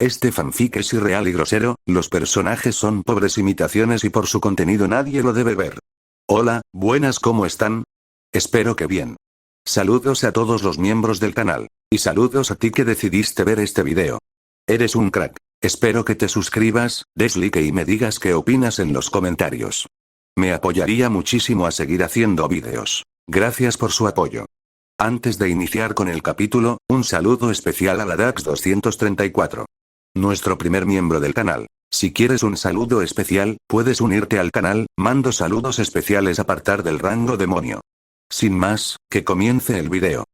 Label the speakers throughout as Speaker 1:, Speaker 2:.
Speaker 1: Este fanfic es irreal y grosero, los personajes son pobres imitaciones y por su contenido nadie lo debe ver. Hola, buenas, ¿cómo están? Espero que bien. Saludos a todos los miembros del canal. Y saludos a ti que decidiste ver este video. Eres un crack. Espero que te suscribas, des like y me digas qué opinas en los comentarios. Me apoyaría muchísimo a seguir haciendo videos. Gracias por su apoyo. Antes de iniciar con el capítulo, un saludo especial a la Dax 234. Nuestro primer miembro del canal. Si quieres un saludo especial, puedes unirte al canal, mando saludos especiales a partir del rango demonio. Sin más, que comience el video.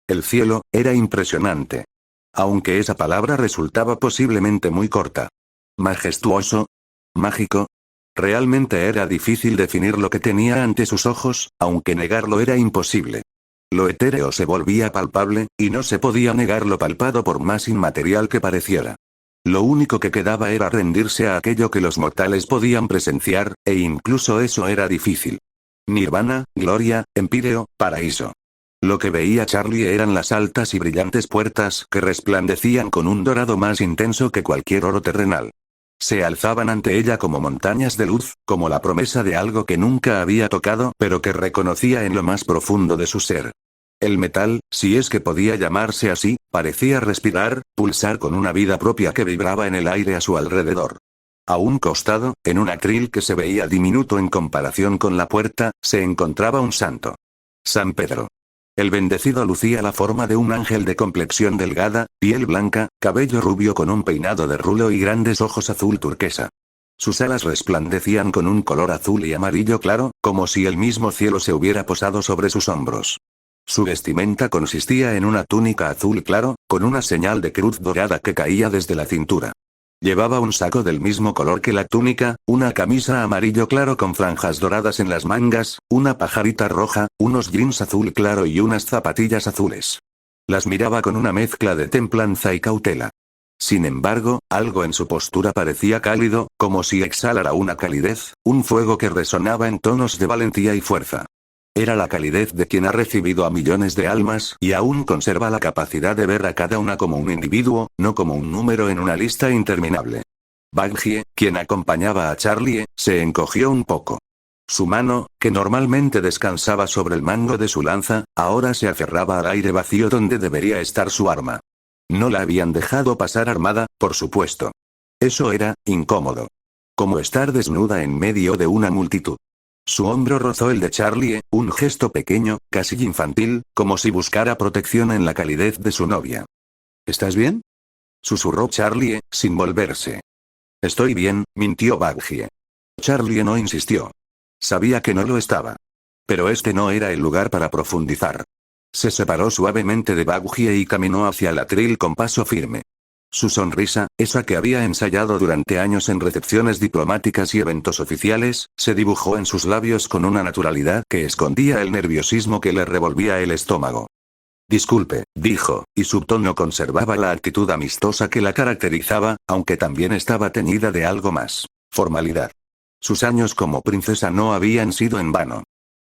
Speaker 1: El cielo, era impresionante. Aunque esa palabra resultaba posiblemente muy corta. Majestuoso. Mágico. Realmente era difícil definir lo que tenía ante sus ojos, aunque negarlo era imposible. Lo etéreo se volvía palpable, y no se podía negar lo palpado por más inmaterial que pareciera. Lo único que quedaba era rendirse a aquello que los mortales podían presenciar, e incluso eso era difícil. Nirvana, gloria, empíreo, paraíso. Lo que veía Charlie eran las altas y brillantes puertas que resplandecían con un dorado más intenso que cualquier oro terrenal. Se alzaban ante ella como montañas de luz, como la promesa de algo que nunca había tocado pero que reconocía en lo más profundo de su ser. El metal, si es que podía llamarse así, parecía respirar, pulsar con una vida propia que vibraba en el aire a su alrededor. A un costado, en un atril que se veía diminuto en comparación con la puerta, se encontraba un santo. San Pedro. El bendecido lucía la forma de un ángel de complexión delgada, piel blanca, cabello rubio con un peinado de rulo y grandes ojos azul turquesa. Sus alas resplandecían con un color azul y amarillo claro, como si el mismo cielo se hubiera posado sobre sus hombros. Su vestimenta consistía en una túnica azul claro, con una señal de cruz dorada que caía desde la cintura. Llevaba un saco del mismo color que la túnica, una camisa amarillo claro con franjas doradas en las mangas, una pajarita roja, unos jeans azul claro y unas zapatillas azules. Las miraba con una mezcla de templanza y cautela. Sin embargo, algo en su postura parecía cálido, como si exhalara una calidez, un fuego que resonaba en tonos de valentía y fuerza. Era la calidez de quien ha recibido a millones de almas y aún conserva la capacidad de ver a cada una como un individuo, no como un número en una lista interminable. Baggie, quien acompañaba a Charlie, se encogió un poco. Su mano, que normalmente descansaba sobre el mango de su lanza, ahora se aferraba al aire vacío donde debería estar su arma. No la habían dejado pasar armada, por supuesto. Eso era incómodo. Como estar desnuda en medio de una multitud. Su hombro rozó el de Charlie, un gesto pequeño, casi infantil, como si buscara protección en la calidez de su novia. ¿Estás bien?, susurró Charlie, sin volverse. Estoy bien, mintió Baggie. Charlie no insistió. Sabía que no lo estaba. Pero este no era el lugar para profundizar. Se separó suavemente de Baggie y caminó hacia el atril con paso firme. Su sonrisa, esa que había ensayado durante años en recepciones diplomáticas y eventos oficiales, se dibujó en sus labios con una naturalidad que escondía el nerviosismo que le revolvía el estómago. Disculpe, dijo, y su tono conservaba la actitud amistosa que la caracterizaba, aunque también estaba teñida de algo más. Formalidad. Sus años como princesa no habían sido en vano.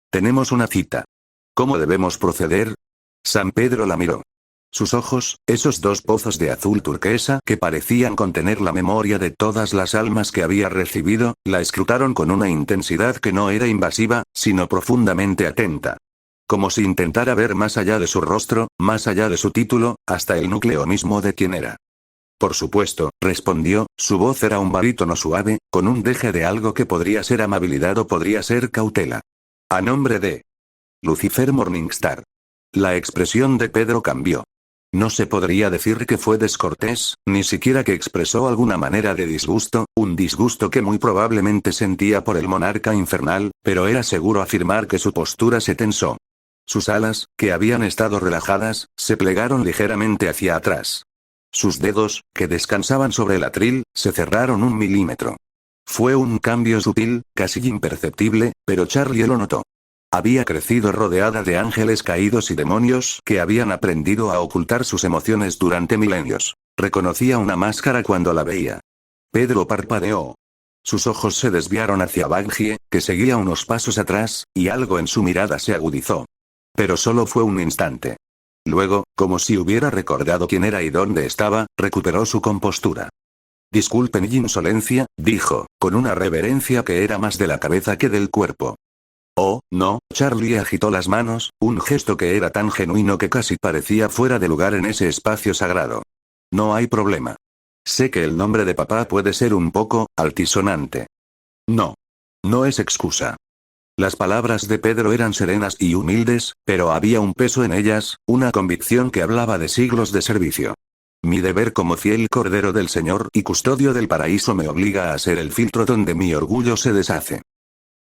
Speaker 1: Tenemos una cita. ¿Cómo debemos proceder? San Pedro la miró. Sus ojos, esos dos pozos de azul turquesa que parecían contener la memoria de todas las almas que había recibido, la escrutaron con una intensidad que no era invasiva, sino profundamente atenta. Como si intentara ver más allá de su rostro, más allá de su título, hasta el núcleo mismo de quien era. Por supuesto, respondió, su voz era un barítono suave, con un deje de algo que podría ser amabilidad o podría ser cautela. A nombre de Lucifer Morningstar. La expresión de Pedro cambió. No se podría decir que fue descortés, ni siquiera que expresó alguna manera de disgusto, un disgusto que muy probablemente sentía por el monarca infernal, pero era seguro afirmar que su postura se tensó. Sus alas, que habían estado relajadas, se plegaron ligeramente hacia atrás. Sus dedos, que descansaban sobre el atril, se cerraron 1 milímetro. Fue un cambio sutil, casi imperceptible, pero Charlie lo notó. Había crecido rodeada de ángeles caídos y demonios que habían aprendido a ocultar sus emociones durante milenios. Reconocía una máscara cuando la veía. Pedro parpadeó. Sus ojos se desviaron hacia Baggie, que seguía unos pasos atrás, y algo en su mirada se agudizó. Pero solo fue un instante. Luego, como si hubiera recordado quién era y dónde estaba, recuperó su compostura. Disculpe mi insolencia, dijo, con una reverencia que era más de la cabeza que del cuerpo. Oh, no, Charlie agitó las manos, un gesto que era tan genuino que casi parecía fuera de lugar en ese espacio sagrado. No hay problema. Sé que el nombre de papá puede ser un poco altisonante. No. No es excusa. Las palabras de Pedro eran serenas y humildes, pero había un peso en ellas, una convicción que hablaba de siglos de servicio. Mi deber como fiel cordero del Señor y custodio del paraíso me obliga a ser el filtro donde mi orgullo se deshace.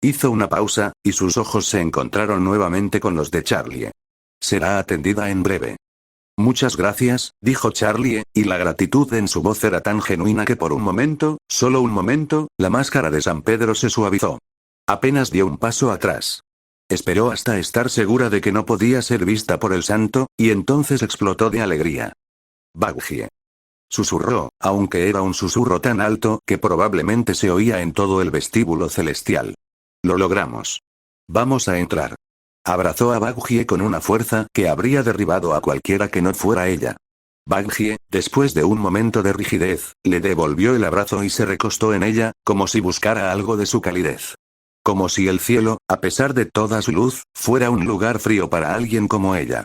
Speaker 1: Hizo una pausa, y sus ojos se encontraron nuevamente con los de Charlie. Será atendida en breve. Muchas gracias, dijo Charlie, y la gratitud en su voz era tan genuina que por un momento, solo un momento, la máscara de San Pedro se suavizó. Apenas dio un paso atrás. Esperó hasta estar segura de que no podía ser vista por el santo, y entonces explotó de alegría. Bagugie. Susurró, aunque era un susurro tan alto que probablemente se oía en todo el vestíbulo celestial. Lo logramos. Vamos a entrar. Abrazó a Bagugie con una fuerza que habría derribado a cualquiera que no fuera ella. Bagugie, después de un momento de rigidez, le devolvió el abrazo y se recostó en ella, como si buscara algo de su calidez. Como si el cielo, a pesar de toda su luz, fuera un lugar frío para alguien como ella.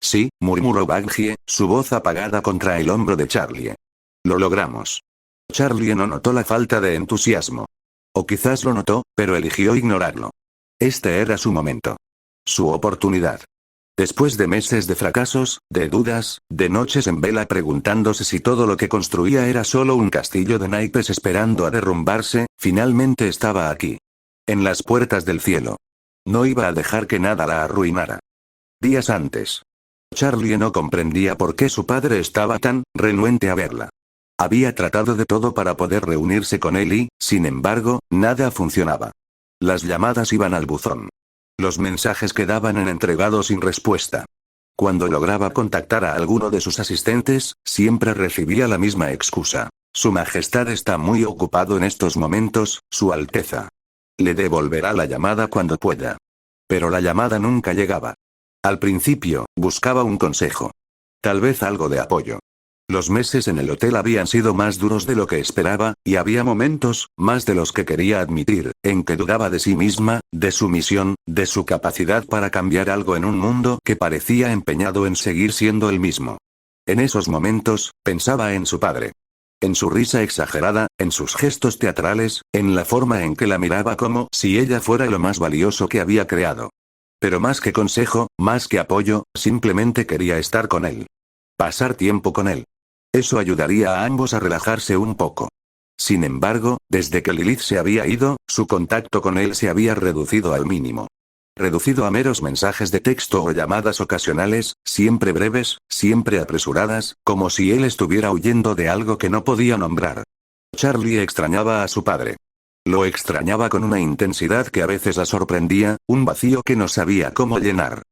Speaker 1: Sí, murmuró Baguie, su voz apagada contra el hombro de Charlie. Lo logramos. Charlie no notó la falta de entusiasmo. O quizás lo notó, pero eligió ignorarlo. Este era su momento. Su oportunidad. Después de meses de fracasos, de dudas, de noches en vela preguntándose si todo lo que construía era solo un castillo de naipes esperando a derrumbarse, finalmente estaba aquí. En las puertas del cielo. No iba a dejar que nada la arruinara. Días antes. Charlie no comprendía por qué su padre estaba tan renuente a verla. Había tratado de todo para poder reunirse con él y, sin embargo, nada funcionaba. Las llamadas iban al buzón. Los mensajes quedaban en entregado sin respuesta. Cuando lograba contactar a alguno de sus asistentes, siempre recibía la misma excusa. Su Majestad está muy ocupado en estos momentos, Su Alteza. Le devolverá la llamada cuando pueda. Pero la llamada nunca llegaba. Al principio, buscaba un consejo. Tal vez algo de apoyo. Los meses en el hotel habían sido más duros de lo que esperaba, y había momentos, más de los que quería admitir, en que dudaba de sí misma, de su misión, de su capacidad para cambiar algo en un mundo que parecía empeñado en seguir siendo el mismo. En esos momentos, pensaba en su padre. En su risa exagerada, en sus gestos teatrales, en la forma en que la miraba como si ella fuera lo más valioso que había creado. Pero más que consejo, más que apoyo, simplemente quería estar con él. Pasar tiempo con él. Eso ayudaría a ambos a relajarse un poco. Sin embargo, desde que Lilith se había ido, su contacto con él se había reducido al mínimo. Reducido a meros mensajes de texto o llamadas ocasionales, siempre breves, siempre apresuradas, como si él estuviera huyendo de algo que no podía nombrar. Charlie extrañaba a su padre. Lo extrañaba con una intensidad que a veces la sorprendía, un vacío que no sabía cómo llenar.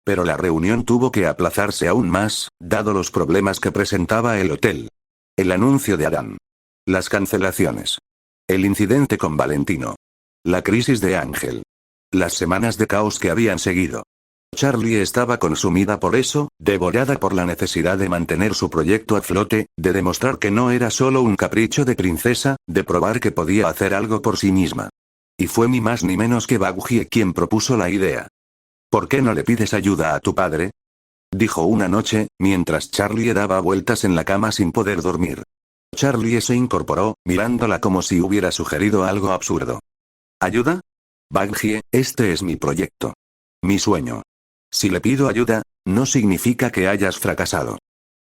Speaker 1: Pero la reunión tuvo que aplazarse aún más, dado los problemas que presentaba el hotel. El anuncio de Adán. Las cancelaciones. El incidente con Valentino. La crisis de Ángel. Las semanas de caos que habían seguido. Charlie estaba consumida por eso, devorada por la necesidad de mantener su proyecto a flote, de demostrar que no era solo un capricho de princesa, de probar que podía hacer algo por sí misma. Y fue ni más ni menos que Bagugie quien propuso la idea. ¿Por qué no le pides ayuda a tu padre?, dijo una noche, mientras Charlie daba vueltas en la cama sin poder dormir. Charlie se incorporó, mirándola como si hubiera sugerido algo absurdo. ¿Ayuda? Baguie, este es mi proyecto. Mi sueño. Si le pido ayuda, no significa que hayas fracasado.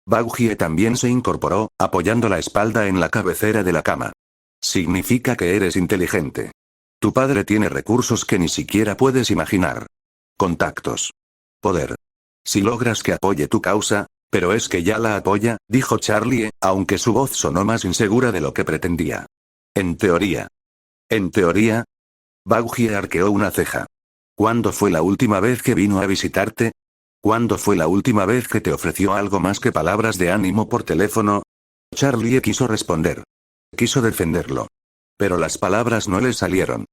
Speaker 1: Baguie también se incorporó, apoyando la espalda en la cabecera de la cama. Significa que eres inteligente. Tu padre tiene recursos que ni siquiera puedes imaginar. Contactos. Poder. Si logras que apoye tu causa, pero es que ya la apoya, dijo Charlie, aunque su voz sonó más insegura de lo que pretendía. En teoría. ¿En teoría? Baguie arqueó una ceja. ¿Cuándo fue la última vez que vino a visitarte? ¿Cuándo fue la última vez que te ofreció algo más que palabras de ánimo por teléfono? Charlie quiso responder. Quiso defenderlo. Pero las palabras no le salieron.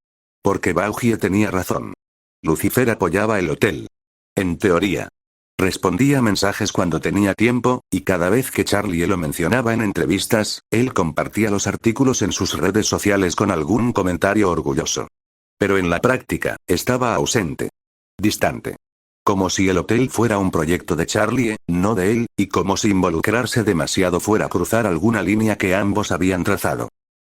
Speaker 1: Porque Baguie tenía razón. Lucifer apoyaba el hotel. En teoría. Respondía mensajes cuando tenía tiempo, y cada vez que Charlie lo mencionaba en entrevistas, él compartía los artículos en sus redes sociales con algún comentario orgulloso. Pero en la práctica, estaba ausente. Distante. Como si el hotel fuera un proyecto de Charlie, no de él, y como si involucrarse demasiado fuera cruzar alguna línea que ambos habían trazado.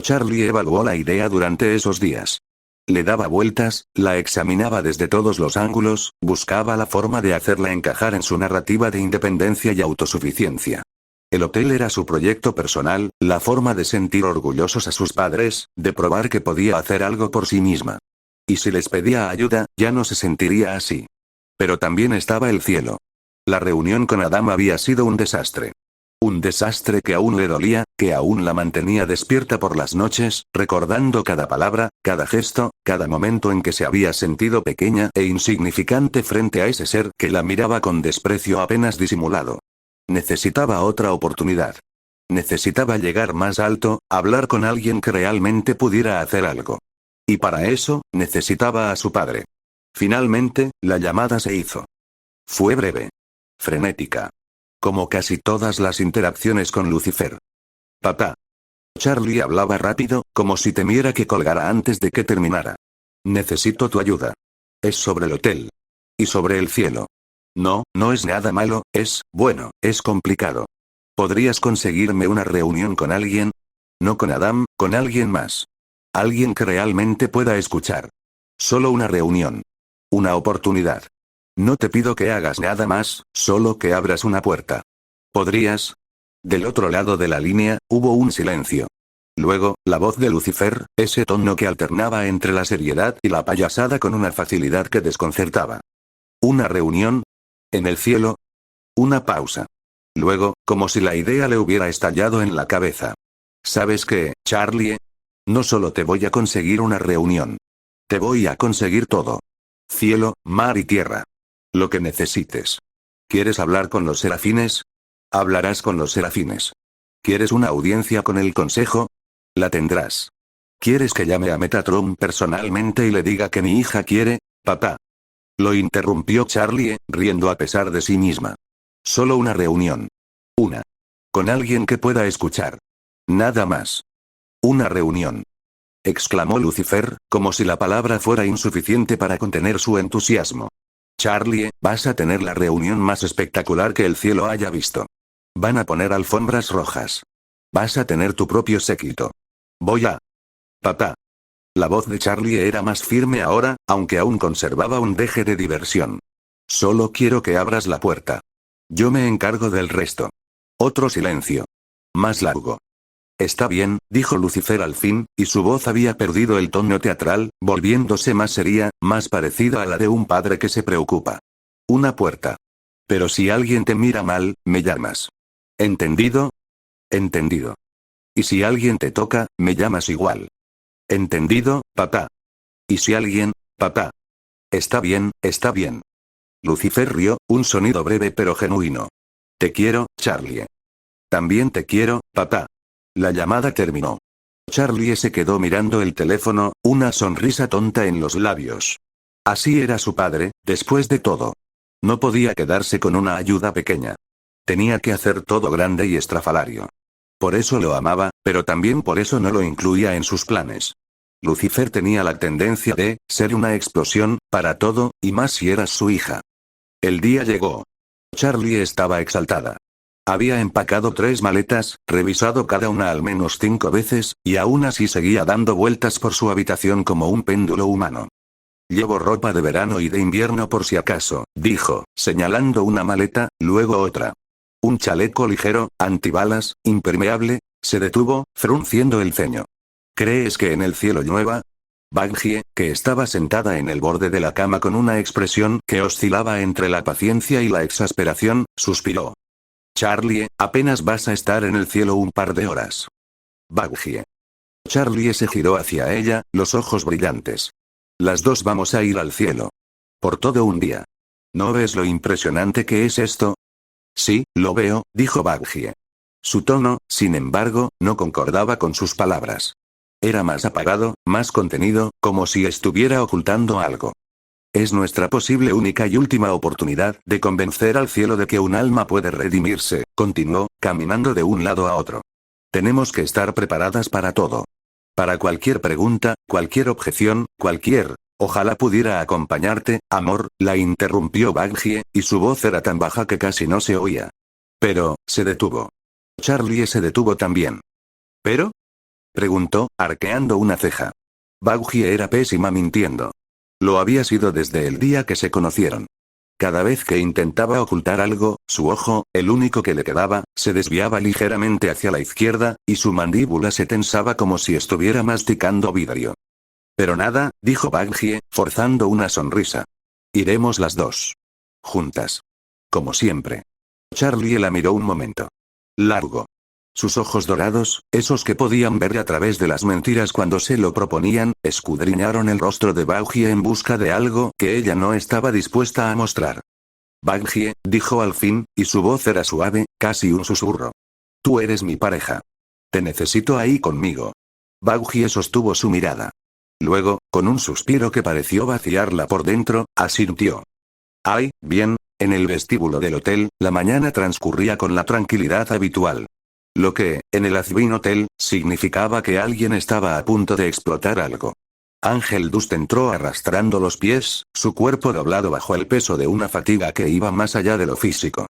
Speaker 1: Charlie evaluó la idea durante esos días. Le daba vueltas, la examinaba desde todos los ángulos, buscaba la forma de hacerla encajar en su narrativa de independencia y autosuficiencia. El hotel era su proyecto personal, la forma de sentir orgullosos a sus padres, de probar que podía hacer algo por sí misma. Y si les pedía ayuda, ya no se sentiría así. Pero también estaba el cielo. La reunión con Adam había sido un desastre. Un desastre que aún le dolía, que aún la mantenía despierta por las noches, recordando cada palabra, cada gesto, cada momento en que se había sentido pequeña e insignificante frente a ese ser que la miraba con desprecio apenas disimulado. Necesitaba otra oportunidad. Necesitaba llegar más alto, hablar con alguien que realmente pudiera hacer algo. Y para eso, necesitaba a su padre. Finalmente, la llamada se hizo. Fue breve. Frenética. Como casi todas las interacciones con Lucifer. Papá. Charlie hablaba rápido, como si temiera que colgara antes de que terminara. Necesito tu ayuda. Es sobre el hotel. Y sobre el cielo. No, no es nada malo, bueno, es complicado. ¿Podrías conseguirme una reunión con alguien? No con Adam, con alguien más. Alguien que realmente pueda escuchar. Solo una reunión. Una oportunidad. No te pido que hagas nada más, solo que abras una puerta. ¿Podrías? Del otro lado de la línea, hubo un silencio. Luego, la voz de Lucifer, ese tono que alternaba entre la seriedad y la payasada con una facilidad que desconcertaba. ¿Una reunión? ¿En el cielo? Una pausa. Luego, como si la idea le hubiera estallado en la cabeza. ¿Sabes qué, Charlie? No solo te voy a conseguir una reunión. Te voy a conseguir todo. Cielo, mar y tierra. Lo que necesites. ¿Quieres hablar con los serafines? Hablarás con los serafines. ¿Quieres una audiencia con el consejo? La tendrás. ¿Quieres que llame a Metatron personalmente y le diga que mi hija quiere, papá? Lo interrumpió Charlie, riendo a pesar de sí misma. Solo una reunión. Una. Con alguien que pueda escuchar. Nada más. Una reunión. Exclamó Lucifer, como si la palabra fuera insuficiente para contener su entusiasmo. Charlie, vas a tener la reunión más espectacular que el cielo haya visto. Van a poner alfombras rojas. Vas a tener tu propio séquito. Voy a... Papá. La voz de Charlie era más firme ahora, aunque aún conservaba un deje de diversión. Solo quiero que abras la puerta. Yo me encargo del resto. Otro silencio. Más largo. Está bien, dijo Lucifer al fin, y su voz había perdido el tono teatral, volviéndose más seria, más parecida a la de un padre que se preocupa. Una puerta. Pero si alguien te mira mal, me llamas. ¿Entendido? Entendido. Y si alguien te toca, me llamas igual. ¿Entendido, papá? Y si alguien, papá. Está bien, está bien. Lucifer rió, un sonido breve pero genuino. Te quiero, Charlie. También te quiero, papá. La llamada terminó. Charlie se quedó mirando el teléfono, una sonrisa tonta en los labios. Así era su padre, después de todo. No podía quedarse con una ayuda pequeña. Tenía que hacer todo grande y estrafalario. Por eso lo amaba, pero también por eso no lo incluía en sus planes. Lucifer tenía la tendencia de ser una explosión, para todo, y más si eras su hija. El día llegó. Charlie estaba exaltada. Había empacado 3 maletas, revisado cada una al menos 5 veces, y aún así seguía dando vueltas por su habitación como un péndulo humano. Llevo ropa de verano y de invierno por si acaso, dijo, señalando una maleta, luego otra. Un chaleco ligero, antibalas, impermeable, se detuvo, frunciendo el ceño. ¿Crees que en el cielo llueva? Baggie, que estaba sentada en el borde de la cama con una expresión que oscilaba entre la paciencia y la exasperación, suspiró. Charlie, apenas vas a estar en el cielo un par de horas. Baggie. Charlie se giró hacia ella, los ojos brillantes. Las dos vamos a ir al cielo. Por todo un día. ¿No ves lo impresionante que es esto? Sí, lo veo, dijo Baggie. Su tono, sin embargo, no concordaba con sus palabras. Era más apagado, más contenido, como si estuviera ocultando algo. Es nuestra posible única y última oportunidad de convencer al cielo de que un alma puede redimirse, continuó, caminando de un lado a otro. Tenemos que estar preparadas para todo. Para cualquier pregunta, cualquier objeción, cualquier... Ojalá pudiera acompañarte, amor, la interrumpió Baggie, y su voz era tan baja que casi no se oía. Pero, se detuvo. Charlie se detuvo también. ¿Pero? Preguntó, arqueando una ceja. Baggie era pésima mintiendo. Lo había sido desde el día que se conocieron. Cada vez que intentaba ocultar algo, su ojo, el único que le quedaba, se desviaba ligeramente hacia la izquierda, y su mandíbula se tensaba como si estuviera masticando vidrio. Pero nada, dijo Baggie, forzando una sonrisa. Iremos las dos. Juntas. Como siempre. Charlie la miró un momento. Largo. Sus ojos dorados, esos que podían ver a través de las mentiras cuando se lo proponían, escudriñaron el rostro de Baggie en busca de algo que ella no estaba dispuesta a mostrar. Baggie, dijo al fin, y su voz era suave, casi un susurro. Tú eres mi pareja. Te necesito ahí conmigo. Baggie sostuvo su mirada. Luego, con un suspiro que pareció vaciarla por dentro, asintió. Ay, bien, en el vestíbulo del hotel, la mañana transcurría con la tranquilidad habitual. Lo que, en el Azbin Hotel, significaba que alguien estaba a punto de explotar algo. Ángel Dust entró arrastrando los pies, su cuerpo doblado bajo el peso de una fatiga que iba más allá de lo físico.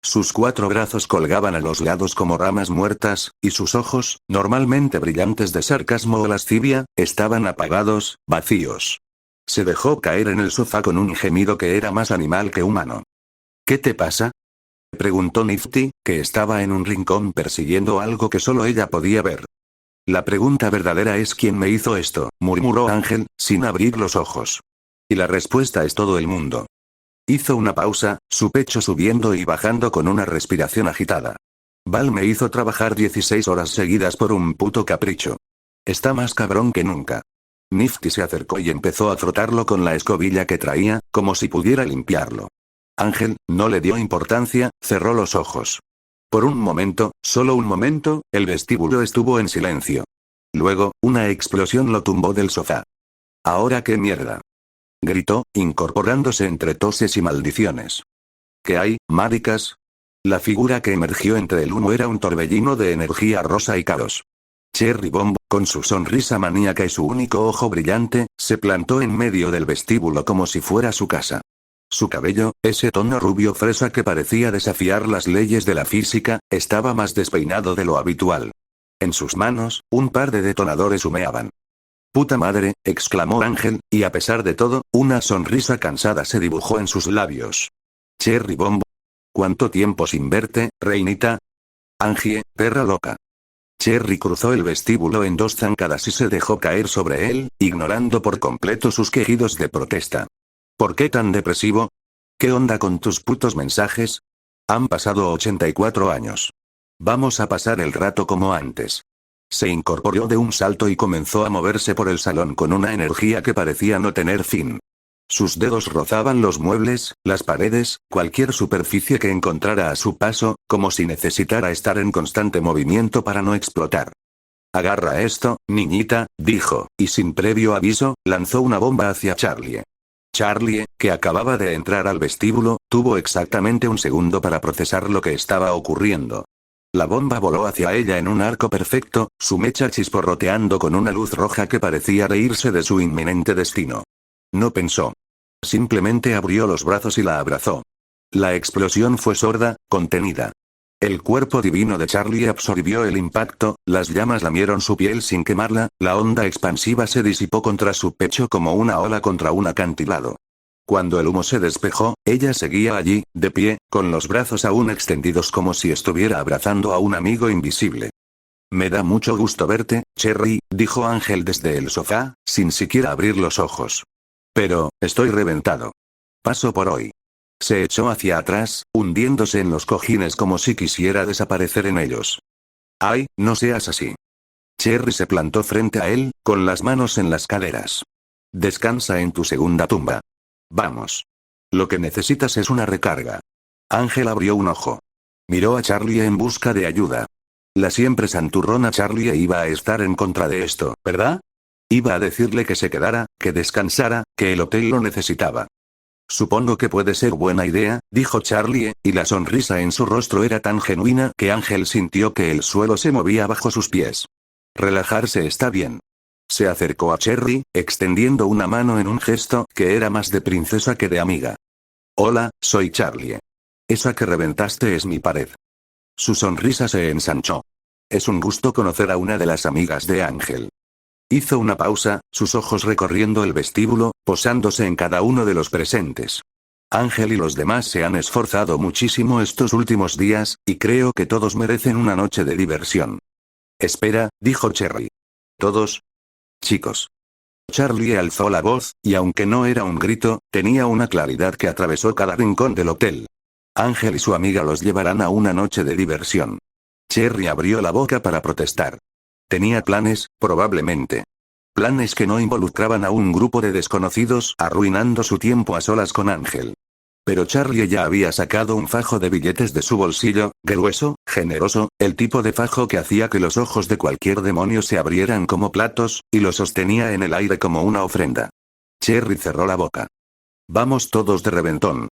Speaker 1: Sus 4 brazos colgaban a los lados como ramas muertas, y sus ojos, normalmente brillantes de sarcasmo o lascivia, estaban apagados, vacíos. Se dejó caer en el sofá con un gemido que era más animal que humano. ¿Qué te pasa? Preguntó Nifty, que estaba en un rincón persiguiendo algo que solo ella podía ver. La pregunta verdadera es ¿quién me hizo esto?, murmuró Ángel, sin abrir los ojos. Y la respuesta es todo el mundo. Hizo una pausa, su pecho subiendo y bajando con una respiración agitada. Val me hizo trabajar 16 horas seguidas por un puto capricho. Está más cabrón que nunca. Nifty se acercó y empezó a frotarlo con la escobilla que traía, como si pudiera limpiarlo. Ángel, no le dio importancia, cerró los ojos. Por un momento, solo un momento, el vestíbulo estuvo en silencio. Luego, una explosión lo tumbó del sofá. ¿Ahora qué mierda?, gritó, incorporándose entre toses y maldiciones. ¿Qué hay, maricas? La figura que emergió entre el humo era un torbellino de energía rosa y caos. Cherry Bomb, con su sonrisa maníaca y su único ojo brillante, se plantó en medio del vestíbulo como si fuera su casa. Su cabello, ese tono rubio fresa que parecía desafiar las leyes de la física, estaba más despeinado de lo habitual. En sus manos, un par de detonadores humeaban. «¡Puta madre!», exclamó Ángel, y a pesar de todo, una sonrisa cansada se dibujó en sus labios. «Cherry Bomb. ¿Cuánto tiempo sin verte, reinita?» «Angie, perra loca». Cherry cruzó el vestíbulo en 2 zancadas y se dejó caer sobre él, ignorando por completo sus quejidos de protesta. «¿Por qué tan depresivo? ¿Qué onda con tus putos mensajes? Han pasado 84 años. Vamos a pasar el rato como antes». Se incorporó de un salto y comenzó a moverse por el salón con una energía que parecía no tener fin. Sus dedos rozaban los muebles, las paredes, cualquier superficie que encontrara a su paso, como si necesitara estar en constante movimiento para no explotar. «Agarra esto, niñita», dijo, y sin previo aviso, lanzó una bomba hacia Charlie. Charlie, que acababa de entrar al vestíbulo, tuvo exactamente un segundo para procesar lo que estaba ocurriendo. La bomba voló hacia ella en un arco perfecto, su mecha chisporroteando con una luz roja que parecía reírse de su inminente destino. No pensó. Simplemente abrió los brazos y la abrazó. La explosión fue sorda, contenida. El cuerpo divino de Charlie absorbió el impacto, las llamas lamieron su piel sin quemarla, la onda expansiva se disipó contra su pecho como una ola contra un acantilado. Cuando el humo se despejó, ella seguía allí, de pie, con los brazos aún extendidos como si estuviera abrazando a un amigo invisible. «Me da mucho gusto verte, Cherry», dijo Ángel desde el sofá, sin siquiera abrir los ojos. «Pero, estoy reventado. Paso por hoy». Se echó hacia atrás, hundiéndose en los cojines como si quisiera desaparecer en ellos. «Ay, no seas así». Cherry se plantó frente a él, con las manos en las caderas. «Descansa en tu segunda tumba. Vamos. Lo que necesitas es una recarga». Ángel abrió un ojo. Miró a Charlie en busca de ayuda. La siempre santurrona Charlie iba a estar en contra de esto, ¿verdad? Iba a decirle que se quedara, que descansara, que el hotel lo necesitaba. Supongo que puede ser buena idea, dijo Charlie, y la sonrisa en su rostro era tan genuina que Ángel sintió que el suelo se movía bajo sus pies. Relajarse está bien. Se acercó a Cherry, extendiendo una mano en un gesto que era más de princesa que de amiga. Hola, soy Charlie. Esa que reventaste es mi pared. Su sonrisa se ensanchó. Es un gusto conocer a una de las amigas de Ángel. Hizo una pausa, sus ojos recorriendo el vestíbulo, posándose en cada uno de los presentes. Ángel y los demás se han esforzado muchísimo estos últimos días, y creo que todos merecen una noche de diversión. Espera, dijo Cherry. ¿Todos? Chicos. Charlie alzó la voz, y aunque no era un grito, tenía una claridad que atravesó cada rincón del hotel. Ángel y su amiga los llevarán a una noche de diversión. Cherry abrió la boca para protestar. Tenía planes, probablemente. Planes que no involucraban a un grupo de desconocidos arruinando su tiempo a solas con Ángel. Pero Charlie ya había sacado un fajo de billetes de su bolsillo, grueso, generoso, el tipo de fajo que hacía que los ojos de cualquier demonio se abrieran como platos, y lo sostenía en el aire como una ofrenda. Cherry cerró la boca. Vamos todos de reventón.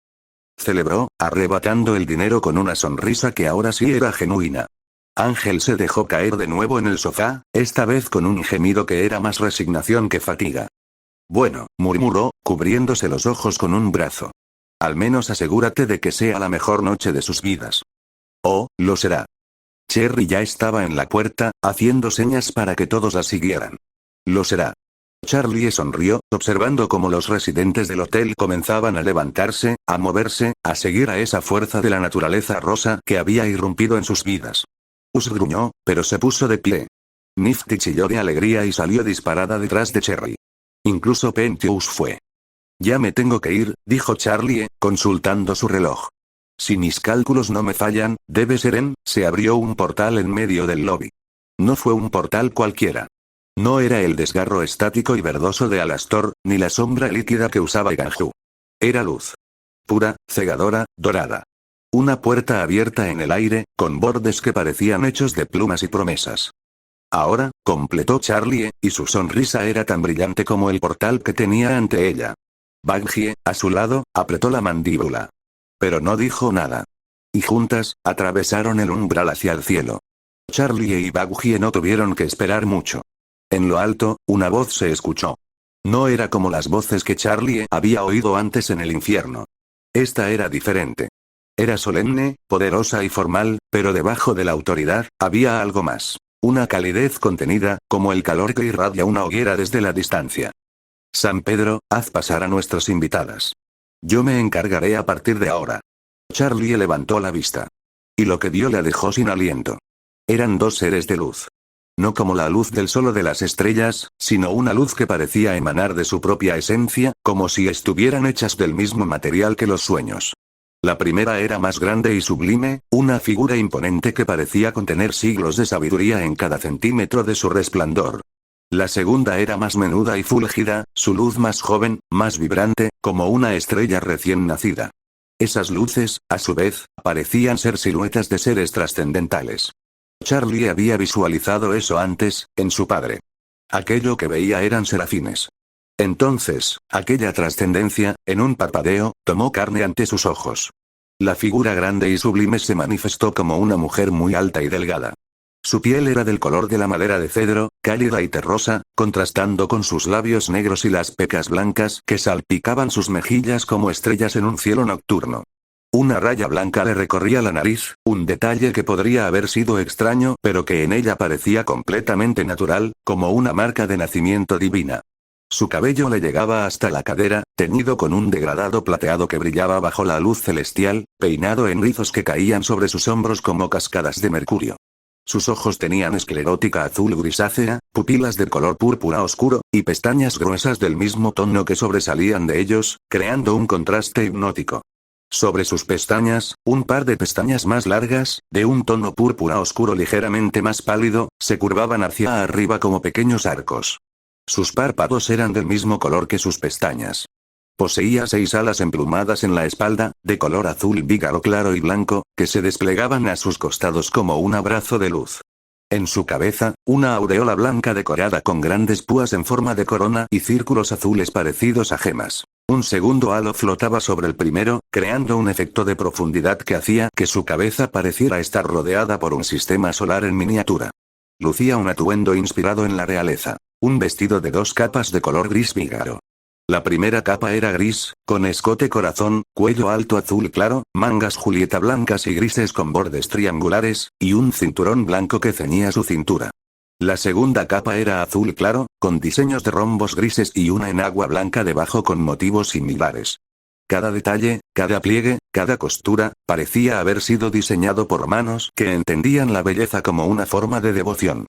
Speaker 1: Celebró, arrebatando el dinero con una sonrisa que ahora sí era genuina. Ángel se dejó caer de nuevo en el sofá, esta vez con un gemido que era más resignación que fatiga. Bueno, murmuró, cubriéndose los ojos con un brazo. Al menos asegúrate de que sea la mejor noche de sus vidas. Oh, lo será. Cherry ya estaba en la puerta, haciendo señas para que todos la siguieran. Lo será. Charlie sonrió, observando cómo los residentes del hotel comenzaban a levantarse, a moverse, a seguir a esa fuerza de la naturaleza rosa que había irrumpido en sus vidas. Gruñó, pero se puso de pie. Nifty chilló de alegría y salió disparada detrás de Cherry. Incluso Pentious fue. Ya me tengo que ir, dijo Charlie, consultando su reloj. Si mis cálculos no me fallan, debe ser se abrió un portal en medio del lobby. No fue un portal cualquiera. No era el desgarro estático y verdoso de Alastor, ni la sombra líquida que usaba Ganju. Era luz. Pura, cegadora, dorada. Una puerta abierta en el aire, con bordes que parecían hechos de plumas y promesas. Ahora, completó Charlie, y su sonrisa era tan brillante como el portal que tenía ante ella. Baggie, a su lado, apretó la mandíbula. Pero no dijo nada. Y juntas, atravesaron el umbral hacia el cielo. Charlie y Baggie no tuvieron que esperar mucho. En lo alto, una voz se escuchó. No era como las voces que Charlie había oído antes en el infierno. Esta era diferente. Era solemne, poderosa y formal, pero debajo de la autoridad, había algo más. Una calidez contenida, como el calor que irradia una hoguera desde la distancia. San Pedro, haz pasar a nuestras invitadas. Yo me encargaré a partir de ahora. Charlie levantó la vista. Y lo que vio la dejó sin aliento. Eran dos seres de luz. No como la luz del sol o de las estrellas, sino una luz que parecía emanar de su propia esencia, como si estuvieran hechas del mismo material que los sueños. La primera era más grande y sublime, una figura imponente que parecía contener siglos de sabiduría en cada centímetro de su resplandor. La segunda era más menuda y fúlgida, su luz más joven, más vibrante, como una estrella recién nacida. Esas luces, a su vez, parecían ser siluetas de seres trascendentales. Charlie había visualizado eso antes, en su padre. Aquello que veía eran serafines. Entonces, aquella trascendencia, en un parpadeo, tomó carne ante sus ojos. La figura grande y sublime se manifestó como una mujer muy alta y delgada. Su piel era del color de la madera de cedro, cálida y terrosa, contrastando con sus labios negros y las pecas blancas que salpicaban sus mejillas como estrellas en un cielo nocturno. Una raya blanca le recorría la nariz, un detalle que podría haber sido extraño, pero que en ella parecía completamente natural, como una marca de nacimiento divina. Su cabello le llegaba hasta la cadera, teñido con un degradado plateado que brillaba bajo la luz celestial, peinado en rizos que caían sobre sus hombros como cascadas de mercurio. Sus ojos tenían esclerótica azul grisácea, pupilas de color púrpura oscuro, y pestañas gruesas del mismo tono que sobresalían de ellos, creando un contraste hipnótico. Sobre sus pestañas, un par de pestañas más largas, de un tono púrpura oscuro ligeramente más pálido, se curvaban hacia arriba como pequeños arcos. Sus párpados eran del mismo color que sus pestañas. Poseía 6 alas emplumadas en la espalda, de color azul vígaro claro y blanco, que se desplegaban a sus costados como un abrazo de luz. En su cabeza, una aureola blanca decorada con grandes púas en forma de corona y círculos azules parecidos a gemas. Un segundo halo flotaba sobre el primero, creando un efecto de profundidad que hacía que su cabeza pareciera estar rodeada por un sistema solar en miniatura. Lucía un atuendo inspirado en la realeza. Un vestido de 2 capas de color gris vígaro. La primera capa era gris, con escote corazón, cuello alto azul claro, mangas julieta blancas y grises con bordes triangulares, y un cinturón blanco que ceñía su cintura. La segunda capa era azul claro, con diseños de rombos grises y una enagua blanca debajo con motivos similares. Cada detalle, cada pliegue, cada costura, parecía haber sido diseñado por manos que entendían la belleza como una forma de devoción.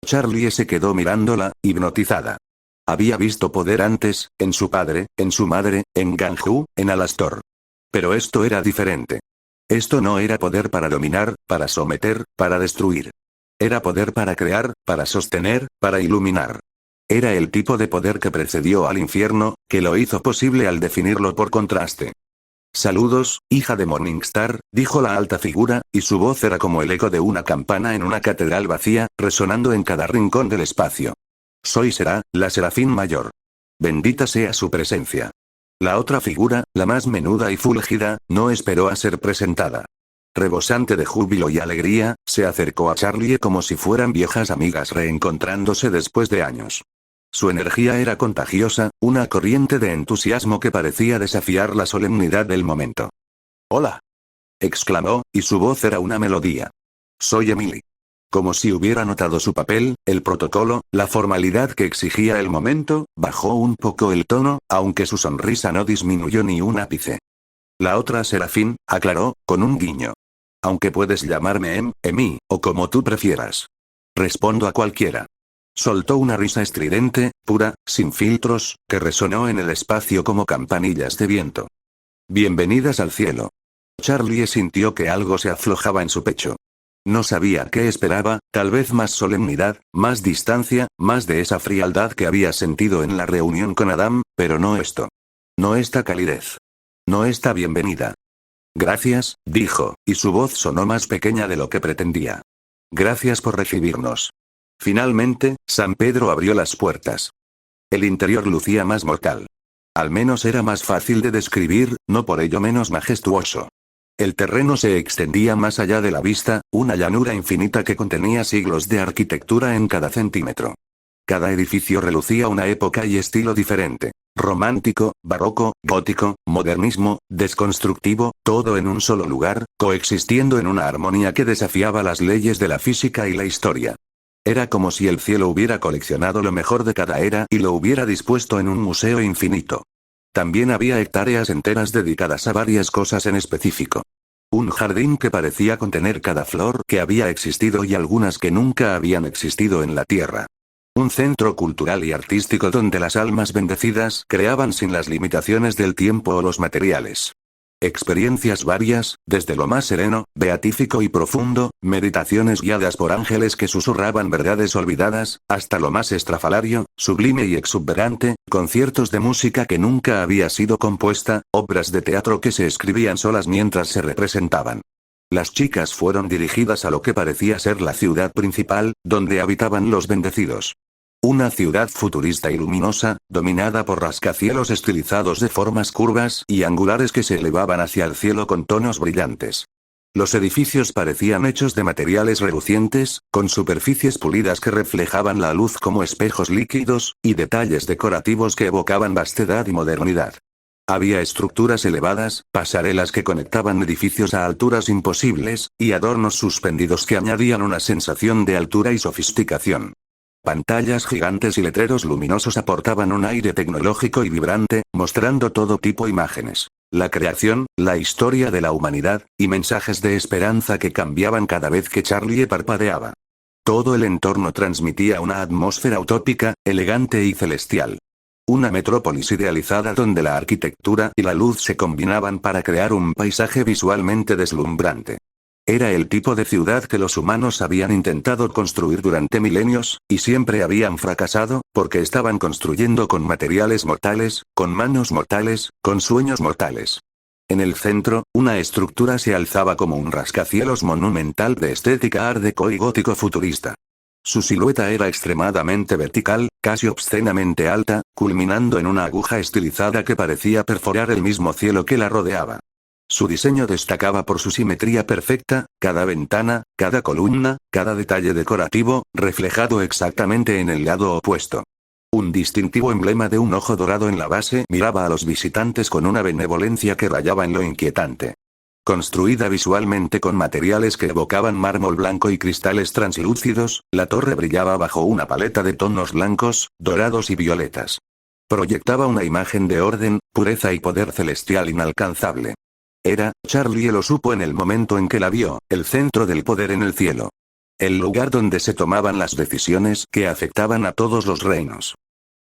Speaker 1: Charlie se quedó mirándola, hipnotizada. Había visto poder antes, en su padre, en su madre, en Ganju, en Alastor. Pero esto era diferente. Esto no era poder para dominar, para someter, para destruir. Era poder para crear, para sostener, para iluminar. Era el tipo de poder que precedió al infierno, que lo hizo posible al definirlo por contraste. Saludos, hija de Morningstar, dijo la alta figura, y su voz era como el eco de una campana en una catedral vacía, resonando en cada rincón del espacio. Soy Será, la Serafín Mayor. Bendita sea su presencia. La otra figura, la más menuda y fulgida, no esperó a ser presentada. Rebosante de júbilo y alegría, se acercó a Charlie como si fueran viejas amigas reencontrándose después de años. Su energía era contagiosa, una corriente de entusiasmo que parecía desafiar la solemnidad del momento. «Hola», exclamó, y su voz era una melodía. «Soy Emily». Como si hubiera notado su papel, el protocolo, la formalidad que exigía el momento, bajó un poco el tono, aunque su sonrisa no disminuyó ni un ápice. La otra Serafín, aclaró, con un guiño. Aunque puedes llamarme Emi, o como tú prefieras. Respondo a cualquiera. Soltó una risa estridente, pura, sin filtros, que resonó en el espacio como campanillas de viento. Bienvenidas al cielo. Charlie sintió que algo se aflojaba en su pecho. No sabía qué esperaba, tal vez más solemnidad, más distancia, más de esa frialdad que había sentido en la reunión con Adam, pero no esto. No esta calidez. No esta bienvenida. Gracias, dijo, y su voz sonó más pequeña de lo que pretendía. Gracias por recibirnos. Finalmente, San Pedro abrió las puertas. El interior lucía más mortal. Al menos era más fácil de describir, no por ello menos majestuoso. El terreno se extendía más allá de la vista, una llanura infinita que contenía siglos de arquitectura en cada centímetro. Cada edificio relucía una época y estilo diferente. Romántico, barroco, gótico, modernismo, desconstructivo, todo en un solo lugar, coexistiendo en una armonía que desafiaba las leyes de la física y la historia. Era como si el cielo hubiera coleccionado lo mejor de cada era y lo hubiera dispuesto en un museo infinito. También había hectáreas enteras dedicadas a varias cosas en específico. Un jardín que parecía contener cada flor que había existido y algunas que nunca habían existido en la tierra. Un centro cultural y artístico donde las almas bendecidas creaban sin las limitaciones del tiempo o los materiales. Experiencias varias, desde lo más sereno, beatífico y profundo, meditaciones guiadas por ángeles que susurraban verdades olvidadas, hasta lo más estrafalario, sublime y exuberante, conciertos de música que nunca había sido compuesta, obras de teatro que se escribían solas mientras se representaban. Las chicas fueron dirigidas a lo que parecía ser la ciudad principal, donde habitaban los bendecidos. Una ciudad futurista y luminosa, dominada por rascacielos estilizados de formas curvas y angulares que se elevaban hacia el cielo con tonos brillantes. Los edificios parecían hechos de materiales relucientes, con superficies pulidas que reflejaban la luz como espejos líquidos, y detalles decorativos que evocaban vastedad y modernidad. Había estructuras elevadas, pasarelas que conectaban edificios a alturas imposibles, y adornos suspendidos que añadían una sensación de altura y sofisticación. Pantallas gigantes y letreros luminosos aportaban un aire tecnológico y vibrante, mostrando todo tipo de imágenes. La creación, la historia de la humanidad, y mensajes de esperanza que cambiaban cada vez que Charlie parpadeaba. Todo el entorno transmitía una atmósfera utópica, elegante y celestial. Una metrópolis idealizada donde la arquitectura y la luz se combinaban para crear un paisaje visualmente deslumbrante. Era el tipo de ciudad que los humanos habían intentado construir durante milenios, y siempre habían fracasado, porque estaban construyendo con materiales mortales, con manos mortales, con sueños mortales. En el centro, una estructura se alzaba como un rascacielos monumental de estética art deco y gótico futurista. Su silueta era extremadamente vertical, casi obscenamente alta, culminando en una aguja estilizada que parecía perforar el mismo cielo que la rodeaba. Su diseño destacaba por su simetría perfecta, cada ventana, cada columna, cada detalle decorativo, reflejado exactamente en el lado opuesto. Un distintivo emblema de un ojo dorado en la base miraba a los visitantes con una benevolencia que rayaba en lo inquietante. Construida visualmente con materiales que evocaban mármol blanco y cristales translúcidos, la torre brillaba bajo una paleta de tonos blancos, dorados y violetas. Proyectaba una imagen de orden, pureza y poder celestial inalcanzable. Charlie lo supo en el momento en que la vio, el centro del poder en el cielo. El lugar donde se tomaban las decisiones que afectaban a todos los reinos.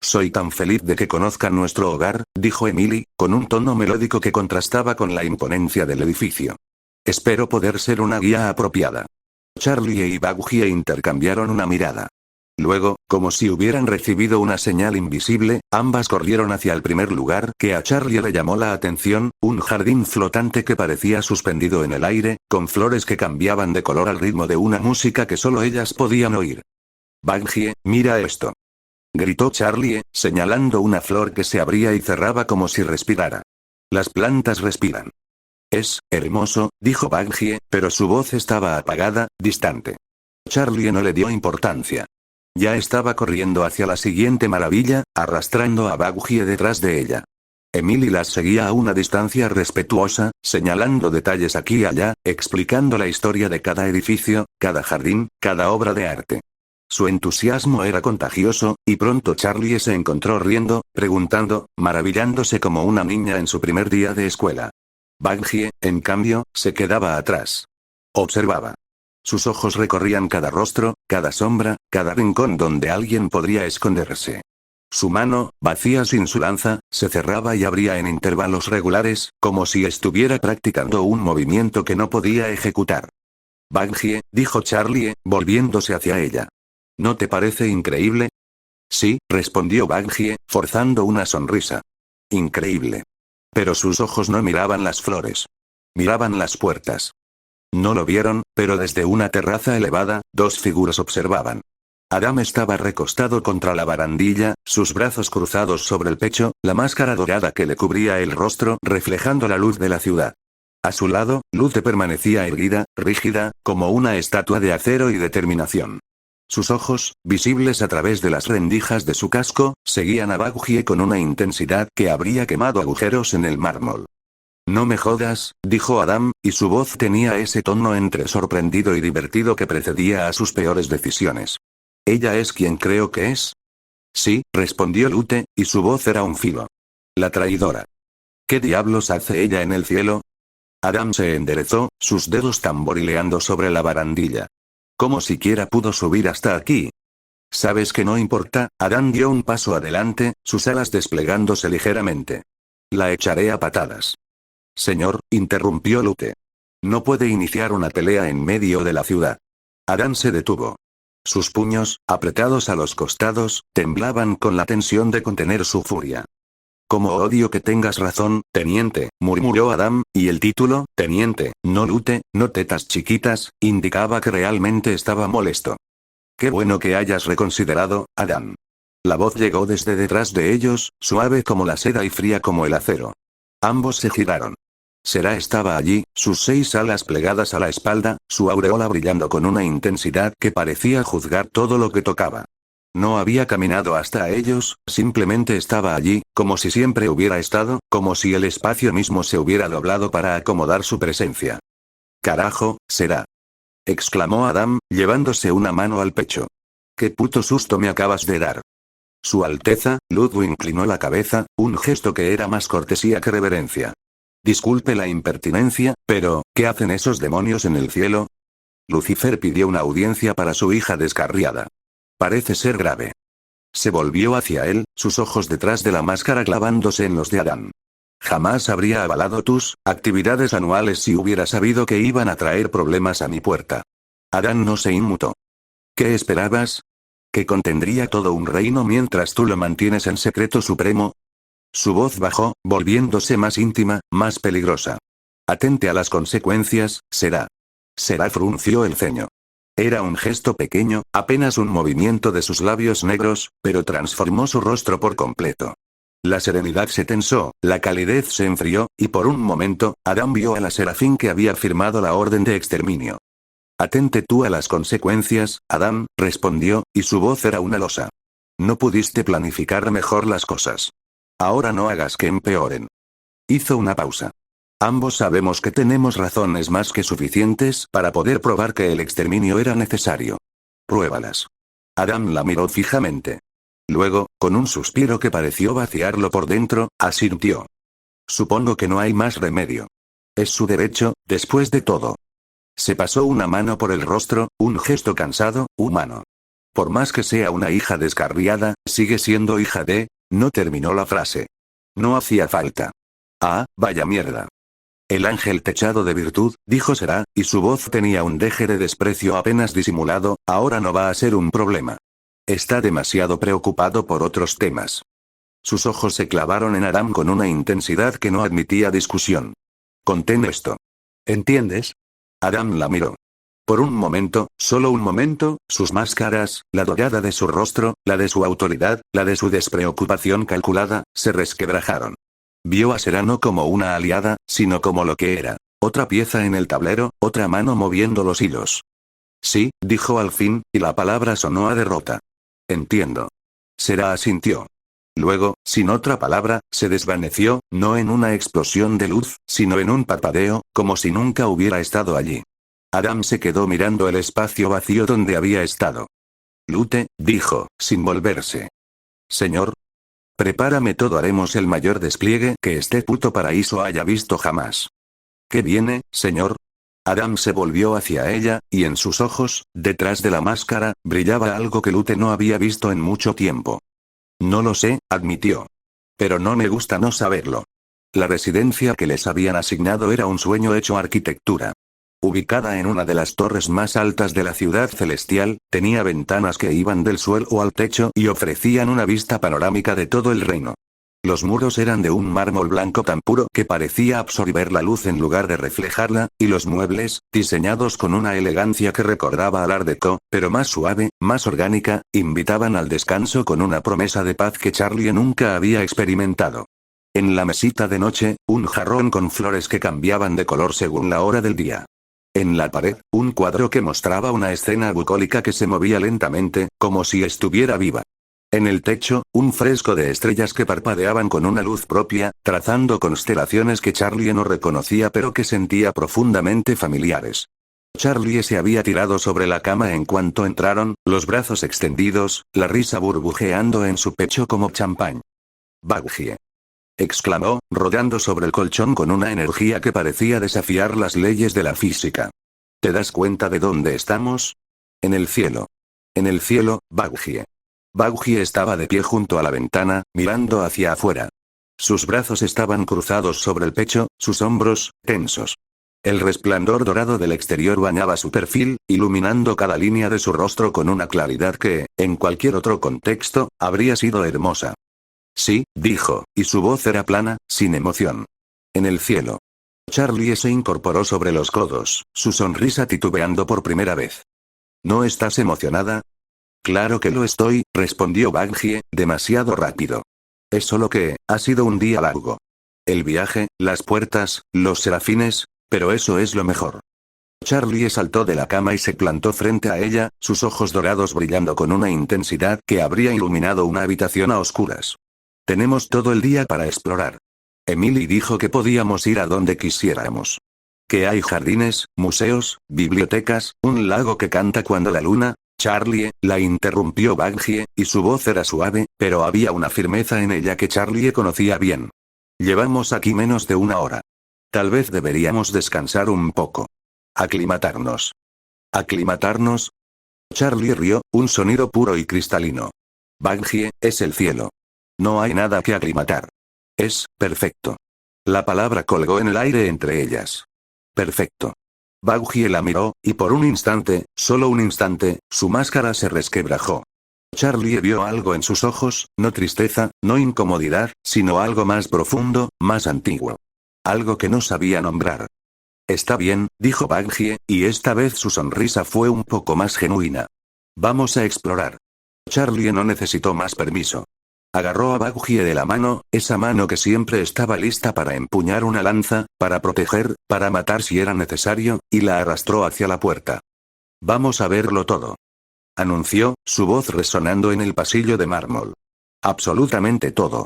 Speaker 1: Soy tan feliz de que conozcan nuestro hogar, dijo Emily, con un tono melódico que contrastaba con la imponencia del edificio. Espero poder ser una guía apropiada. Charlie y Baggy intercambiaron una mirada. Luego, como si hubieran recibido una señal invisible, ambas corrieron hacia el primer lugar que a Charlie le llamó la atención, un jardín flotante que parecía suspendido en el aire, con flores que cambiaban de color al ritmo de una música que solo ellas podían oír. Baggy, mira esto. Gritó Charlie, señalando una flor que se abría y cerraba como si respirara. Las plantas respiran. Es hermoso, dijo Baggy, pero su voz estaba apagada, distante. Charlie no le dio importancia. Ya estaba corriendo hacia la siguiente maravilla, arrastrando a Baggy detrás de ella. Emily las seguía a una distancia respetuosa, señalando detalles aquí y allá, explicando la historia de cada edificio, cada jardín, cada obra de arte. Su entusiasmo era contagioso, y pronto Charlie se encontró riendo, preguntando, maravillándose como una niña en su primer día de escuela. Baggy, en cambio, se quedaba atrás. Observaba. Sus ojos recorrían cada rostro, cada sombra, cada rincón donde alguien podría esconderse. Su mano, vacía sin su lanza, se cerraba y abría en intervalos regulares, como si estuviera practicando un movimiento que no podía ejecutar. Baggy, dijo Charlie, volviéndose hacia ella. ¿No te parece increíble? Sí, respondió Baggy, forzando una sonrisa. Increíble. Pero sus ojos no miraban las flores. Miraban las puertas. No lo vieron, pero desde una terraza elevada, dos figuras observaban. Adam estaba recostado contra la barandilla, sus brazos cruzados sobre el pecho, la máscara dorada que le cubría el rostro reflejando la luz de la ciudad. A su lado, Lute permanecía erguida, rígida, como una estatua de acero y determinación. Sus ojos, visibles a través de las rendijas de su casco, seguían a Baggy con una intensidad que habría quemado agujeros en el mármol. No me jodas, dijo Adam, y su voz tenía ese tono entre sorprendido y divertido que precedía a sus peores decisiones. ¿Ella es quien creo que es? Sí, respondió Lute, y su voz era un filo. La traidora. ¿Qué diablos hace ella en el cielo? Adam se enderezó, sus dedos tamborileando sobre la barandilla. ¿Cómo siquiera pudo subir hasta aquí? ¿Sabes que no importa? Adam dio un paso adelante, sus alas desplegándose ligeramente. La echaré a patadas. Señor, interrumpió Lute. No puede iniciar una pelea en medio de la ciudad. Adam se detuvo. Sus puños, apretados a los costados, temblaban con la tensión de contener su furia. Como odio que tengas razón, teniente, murmuró Adam, y el título, teniente, no Lute, no tetas chiquitas, indicaba que realmente estaba molesto. Qué bueno que hayas reconsiderado, Adam. La voz llegó desde detrás de ellos, suave como la seda y fría como el acero. Ambos se giraron. Será estaba allí, sus 6 alas plegadas a la espalda, su aureola brillando con una intensidad que parecía juzgar todo lo que tocaba. No había caminado hasta ellos, simplemente estaba allí, como si siempre hubiera estado, como si el espacio mismo se hubiera doblado para acomodar su presencia. Carajo, será. Exclamó Adam, llevándose una mano al pecho. Qué puto susto me acabas de dar. Su Alteza, Ludwig inclinó la cabeza, un gesto que era más cortesía que reverencia. Disculpe la impertinencia, pero, ¿qué hacen esos demonios en el cielo? Lucifer pidió una audiencia para su hija descarriada. Parece ser grave. Se volvió hacia él, sus ojos detrás de la máscara clavándose en los de Adán. Jamás habría avalado tus actividades anuales si hubiera sabido que iban a traer problemas a mi puerta. Adán no se inmutó. ¿Qué esperabas? ¿Que contendría todo un reino mientras tú lo mantienes en secreto supremo? Su voz bajó, volviéndose más íntima, más peligrosa. Atente a las consecuencias, será. Será frunció el ceño. Era un gesto pequeño, apenas un movimiento de sus labios negros, pero transformó su rostro por completo. La serenidad se tensó, la calidez se enfrió, y por un momento, Adam vio a la serafín que había firmado la orden de exterminio. Atente tú a las consecuencias, Adam, respondió, y su voz era una losa. No pudiste planificar mejor las cosas. Ahora no hagas que empeoren. Hizo una pausa. Ambos sabemos que tenemos razones más que suficientes para poder probar que el exterminio era necesario. Pruébalas. Adam la miró fijamente. Luego, con un suspiro que pareció vaciarlo por dentro, asintió. Supongo que no hay más remedio. Es su derecho, después de todo. Se pasó una mano por el rostro, un gesto cansado, humano. Por más que sea una hija descarriada, sigue siendo hija de... No terminó la frase. No hacía falta. Ah, vaya mierda. El ángel techado de virtud, dijo Será, y su voz tenía un deje de desprecio apenas disimulado, ahora no va a ser un problema. Está demasiado preocupado por otros temas. Sus ojos se clavaron en Adam con una intensidad que no admitía discusión. Contén esto. ¿Entiendes? Adam la miró. Por un momento, solo un momento, sus máscaras, la dorada de su rostro, la de su autoridad, la de su despreocupación calculada, se resquebrajaron. Vio a Será no como una aliada, sino como lo que era. Otra pieza en el tablero, otra mano moviendo los hilos. Sí, dijo al fin, y la palabra sonó a derrota. Entiendo. Será asintió. Luego, sin otra palabra, se desvaneció, no en una explosión de luz, sino en un parpadeo, como si nunca hubiera estado allí. Adam se quedó mirando el espacio vacío donde había estado. Lute, dijo, sin volverse. Señor. Prepárame todo, haremos el mayor despliegue que este puto paraíso haya visto jamás. ¿Qué viene, señor? Adam se volvió hacia ella, y en sus ojos, detrás de la máscara, brillaba algo que Lute no había visto en mucho tiempo. No lo sé, admitió. Pero no me gusta no saberlo. La residencia que les habían asignado era un sueño hecho arquitectura. Ubicada en una de las torres más altas de la ciudad celestial, tenía ventanas que iban del suelo al techo y ofrecían una vista panorámica de todo el reino. Los muros eran de un mármol blanco tan puro que parecía absorber la luz en lugar de reflejarla, y los muebles, diseñados con una elegancia que recordaba al Art Deco, pero más suave, más orgánica, invitaban al descanso con una promesa de paz que Charlie nunca había experimentado. En la mesita de noche, un jarrón con flores que cambiaban de color según la hora del día. En la pared, un cuadro que mostraba una escena bucólica que se movía lentamente, como si estuviera viva. En el techo, un fresco de estrellas que parpadeaban con una luz propia, trazando constelaciones que Charlie no reconocía pero que sentía profundamente familiares. Charlie se había tirado sobre la cama en cuanto entraron, los brazos extendidos, la risa burbujeando en su pecho como champán. «Baggie», exclamó, rodando sobre el colchón con una energía que parecía desafiar las leyes de la física. ¿Te das cuenta de dónde estamos? En el cielo. En el cielo, Baggie. Baggie estaba de pie junto a la ventana, mirando hacia afuera. Sus brazos estaban cruzados sobre el pecho, sus hombros, tensos. El resplandor dorado del exterior bañaba su perfil, iluminando cada línea de su rostro con una claridad que, en cualquier otro contexto, habría sido hermosa. Sí, dijo, y su voz era plana, sin emoción. En el cielo. Charlie se incorporó sobre los codos, su sonrisa titubeando por primera vez. ¿No estás emocionada? Claro que lo estoy, respondió Baggie, demasiado rápido. Es solo que, ha sido un día largo. El viaje, las puertas, los serafines, pero eso es lo mejor. Charlie saltó de la cama y se plantó frente a ella, sus ojos dorados brillando con una intensidad que habría iluminado una habitación a oscuras. Tenemos todo el día para explorar. Emily dijo que podíamos ir a donde quisiéramos. Que hay jardines, museos, bibliotecas, un lago que canta cuando la luna... Charlie, la interrumpió Baggie, y su voz era suave, pero había una firmeza en ella que Charlie conocía bien. Llevamos aquí menos de una hora. Tal vez deberíamos descansar un poco. Aclimatarnos. ¿Aclimatarnos? Charlie rió, un sonido puro y cristalino. Baggie, es el cielo. No hay nada que aclimatar. Es perfecto. La palabra colgó en el aire entre ellas. Perfecto. Baggie la miró, y por un instante, solo un instante, su máscara se resquebrajó. Charlie vio algo en sus ojos, no tristeza, no incomodidad, sino algo más profundo, más antiguo. Algo que no sabía nombrar. Está bien, dijo Baghie, y esta vez su sonrisa fue un poco más genuina. Vamos a explorar. Charlie no necesitó más permiso. Agarró a Baghie de la mano, esa mano que siempre estaba lista para empuñar una lanza, para proteger, para matar si era necesario, y la arrastró hacia la puerta. Vamos a verlo todo. Anunció, su voz resonando en el pasillo de mármol. Absolutamente todo.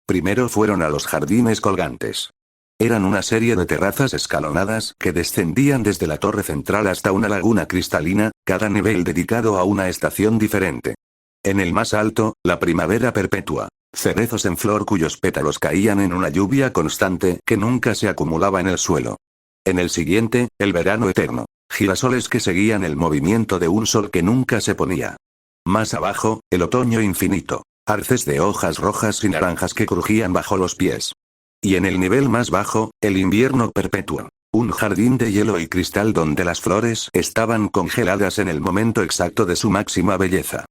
Speaker 1: Primero fueron a los jardines colgantes. Eran una serie de terrazas escalonadas que descendían desde la torre central hasta una laguna cristalina, cada nivel dedicado a una estación diferente. En el más alto, la primavera perpetua. Cerezos en flor cuyos pétalos caían en una lluvia constante que nunca se acumulaba en el suelo. En el siguiente, el verano eterno. Girasoles que seguían el movimiento de un sol que nunca se ponía. Más abajo, el otoño infinito. Arces de hojas rojas y naranjas que crujían bajo los pies. Y en el nivel más bajo, el invierno perpetuo. Un jardín de hielo y cristal donde las flores estaban congeladas en el momento exacto de su máxima belleza.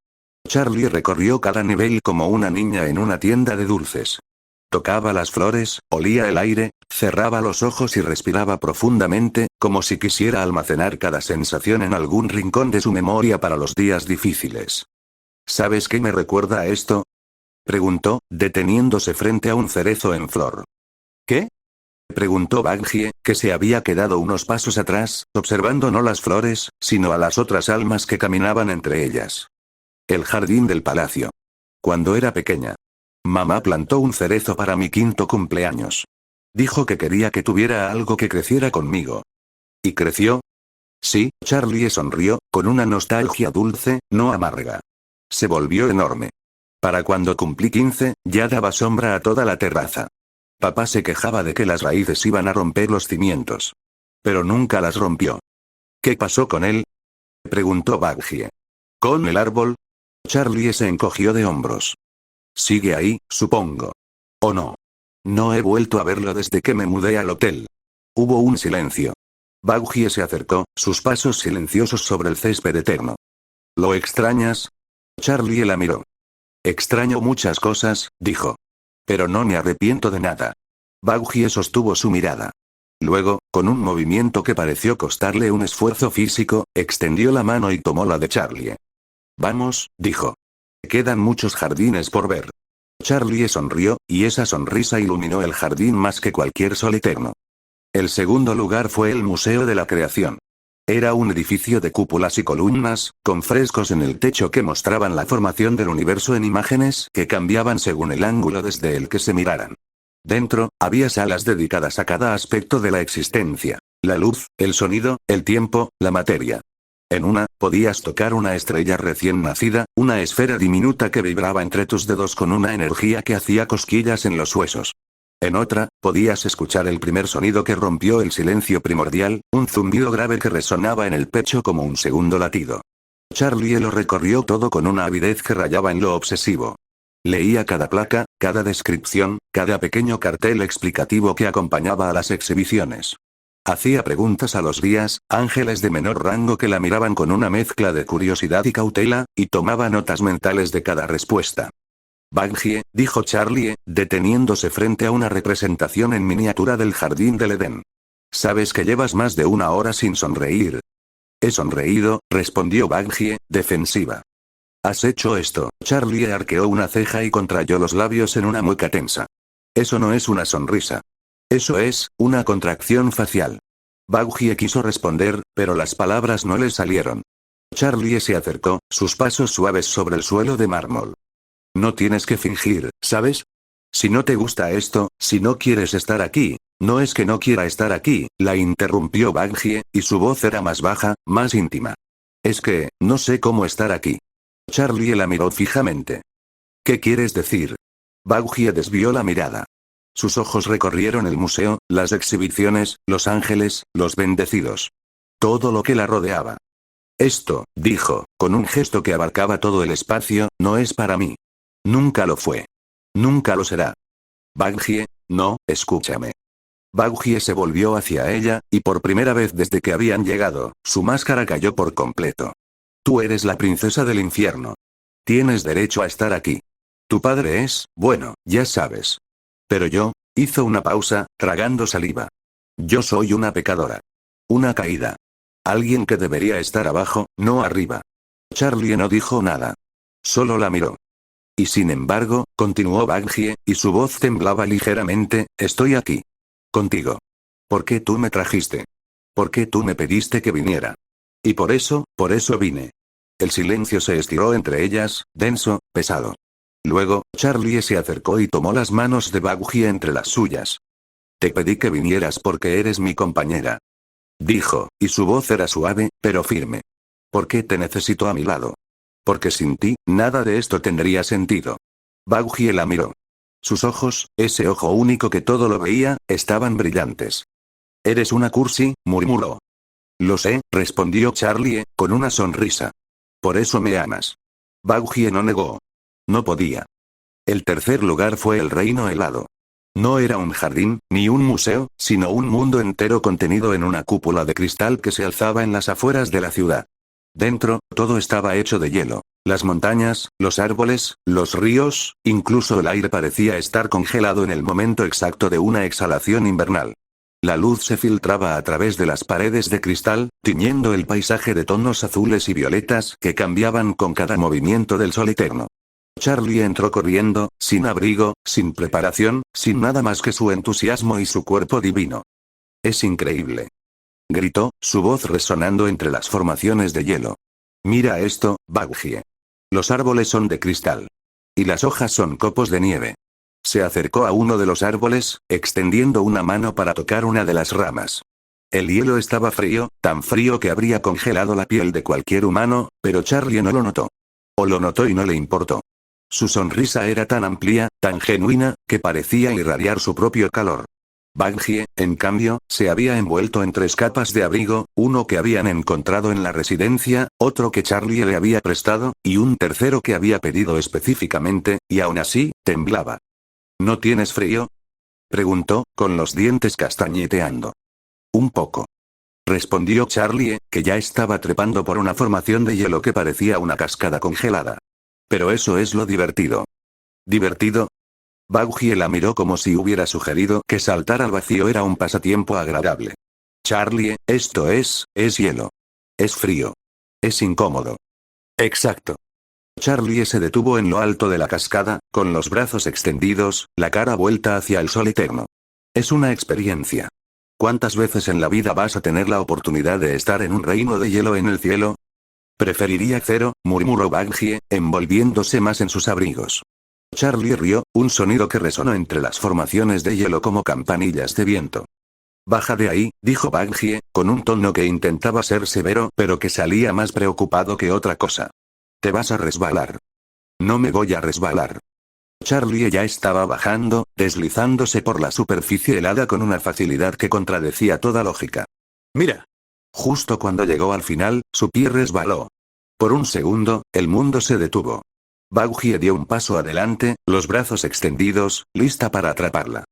Speaker 1: Charlie recorrió cada nivel como una niña en una tienda de dulces. Tocaba las flores, olía el aire, cerraba los ojos y respiraba profundamente, como si quisiera almacenar cada sensación en algún rincón de su memoria para los días difíciles. ¿Sabes qué me recuerda a esto?, preguntó, deteniéndose frente a un cerezo en flor. ¿Qué?, preguntó Baghie, que se había quedado unos pasos atrás, observando no las flores, sino a las otras almas que caminaban entre ellas. El jardín del palacio. Cuando era pequeña. Mamá plantó un cerezo para mi 5º cumpleaños. Dijo que quería que tuviera algo que creciera conmigo. ¿Y creció? Sí, Charlie sonrió, con una nostalgia dulce, no amarga. Se volvió enorme. Para cuando cumplí 15, ya daba sombra a toda la terraza. Papá se quejaba de que las raíces iban a romper los cimientos. Pero nunca las rompió. ¿Qué pasó con él?, preguntó Baghie. ¿Con el árbol? Charlie se encogió de hombros. Sigue ahí, supongo. ¿O no? No he vuelto a verlo desde que me mudé al hotel. Hubo un silencio. Baghie se acercó, sus pasos silenciosos sobre el césped eterno. ¿Lo extrañas? Charlie la miró. Extraño muchas cosas, dijo. Pero no me arrepiento de nada. Baghie sostuvo su mirada. Luego, con un movimiento que pareció costarle un esfuerzo físico, extendió la mano y tomó la de Charlie. Vamos, dijo. Quedan muchos jardines por ver. Charlie sonrió, y esa sonrisa iluminó el jardín más que cualquier sol eterno. El segundo lugar fue el Museo de la Creación. Era un edificio de cúpulas y columnas, con frescos en el techo que mostraban la formación del universo en imágenes que cambiaban según el ángulo desde el que se miraran. Dentro, había salas dedicadas a cada aspecto de la existencia. La luz, el sonido, el tiempo, la materia. En una, podías tocar una estrella recién nacida, una esfera diminuta que vibraba entre tus dedos con una energía que hacía cosquillas en los huesos. En otra, podías escuchar el primer sonido que rompió el silencio primordial, un zumbido grave que resonaba en el pecho como un segundo latido. Charlie lo recorrió todo con una avidez que rayaba en lo obsesivo. Leía cada placa, cada descripción, cada pequeño cartel explicativo que acompañaba a las exhibiciones. Hacía preguntas a los guías, ángeles de menor rango que la miraban con una mezcla de curiosidad y cautela, y tomaba notas mentales de cada respuesta. Baghie, dijo Charlie, deteniéndose frente a una representación en miniatura del jardín del Edén. Sabes que llevas más de 1 hora sin sonreír. He sonreído, respondió Baghie, defensiva. ¿Has hecho esto? Charlie arqueó una ceja y contrayó los labios en una mueca tensa. Eso no es una sonrisa. Eso es, una contracción facial. Baghie quiso responder, pero las palabras no le salieron. Charlie se acercó, sus pasos suaves sobre el suelo de mármol. No tienes que fingir, ¿sabes? Si no te gusta esto, si no quieres estar aquí. No es que no quiera estar aquí, la interrumpió Baghie, y su voz era más baja, más íntima. Es que, no sé cómo estar aquí. Charlie la miró fijamente. ¿Qué quieres decir? Baghie desvió la mirada. Sus ojos recorrieron el museo, las exhibiciones, los ángeles, los bendecidos. Todo lo que la rodeaba. Esto, dijo, con un gesto que abarcaba todo el espacio, no es para mí. Nunca lo fue. Nunca lo será. Baghie, no, escúchame. Baghie se volvió hacia ella, y por primera vez desde que habían llegado, su máscara cayó por completo. Tú eres la princesa del infierno. Tienes derecho a estar aquí. Tu padre es, bueno, ya sabes. Pero yo, hizo una pausa, tragando saliva. Yo soy una pecadora. Una caída. Alguien que debería estar abajo, no arriba. Charlie no dijo nada. Solo la miró. Y sin embargo, continuó Baggie, y su voz temblaba ligeramente, estoy aquí. Contigo. ¿Por qué tú me trajiste? ¿Por qué tú me pediste que viniera? Y por eso vine. El silencio se estiró entre ellas, denso, pesado. Luego, Charlie se acercó y tomó las manos de Baggie entre las suyas. Te pedí que vinieras porque eres mi compañera. Dijo, y su voz era suave, pero firme. ¿Por qué te necesito a mi lado? Porque sin ti, nada de esto tendría sentido. Baggie la miró. Sus ojos, ese ojo único que todo lo veía, estaban brillantes. Eres una cursi, murmuró. Lo sé, respondió Charlie, con una sonrisa. Por eso me amas. Baggie no negó. No podía. El tercer lugar fue el reino helado. No era un jardín, ni un museo, sino un mundo entero contenido en una cúpula de cristal que se alzaba en las afueras de la ciudad. Dentro, todo estaba hecho de hielo. Las montañas, los árboles, los ríos, incluso el aire parecía estar congelado en el momento exacto de una exhalación invernal. La luz se filtraba a través de las paredes de cristal, tiñendo el paisaje de tonos azules y violetas que cambiaban con cada movimiento del sol eterno. Charlie entró corriendo, sin abrigo, sin preparación, sin nada más que su entusiasmo y su cuerpo divino. Es increíble. Gritó, su voz resonando entre las formaciones de hielo. Mira esto, Baggie. Los árboles son de cristal. Y las hojas son copos de nieve. Se acercó a uno de los árboles, extendiendo una mano para tocar una de las ramas. El hielo estaba frío, tan frío que habría congelado la piel de cualquier humano, pero Charlie no lo notó. O lo notó y no le importó. Su sonrisa era tan amplia, tan genuina, que parecía irradiar su propio calor. Baggie, en cambio, se había envuelto en 3 capas de abrigo, uno que habían encontrado en la residencia, otro que Charlie le había prestado, y un tercero que había pedido específicamente, y aún así, temblaba. ¿No tienes frío? Preguntó, con los dientes castañeteando. Un poco. Respondió Charlie, que ya estaba trepando por una formación de hielo que parecía una cascada congelada. Pero eso es lo divertido. ¿Divertido? Baggie la miró como si hubiera sugerido que saltar al vacío era un pasatiempo agradable. Charlie, esto es hielo. Es frío. Es incómodo. Exacto. Charlie se detuvo en lo alto de la cascada, con los brazos extendidos, la cara vuelta hacia el sol eterno. Es una experiencia. ¿Cuántas veces en la vida vas a tener la oportunidad de estar en un reino de hielo en el cielo? Preferiría 0, murmuró Baggie, envolviéndose más en sus abrigos. Charlie rió, un sonido que resonó entre las formaciones de hielo como campanillas de viento. Baja de ahí, dijo Baggie, con un tono que intentaba ser severo, pero que salía más preocupado que otra cosa. Te vas a resbalar. No me voy a resbalar. Charlie ya estaba bajando, deslizándose por la superficie helada con una facilidad que contradecía toda lógica. Mira. Justo cuando llegó al final, su pie resbaló. Por un segundo, el mundo se detuvo. Baggie dio un paso adelante, los brazos extendidos, lista para atraparla.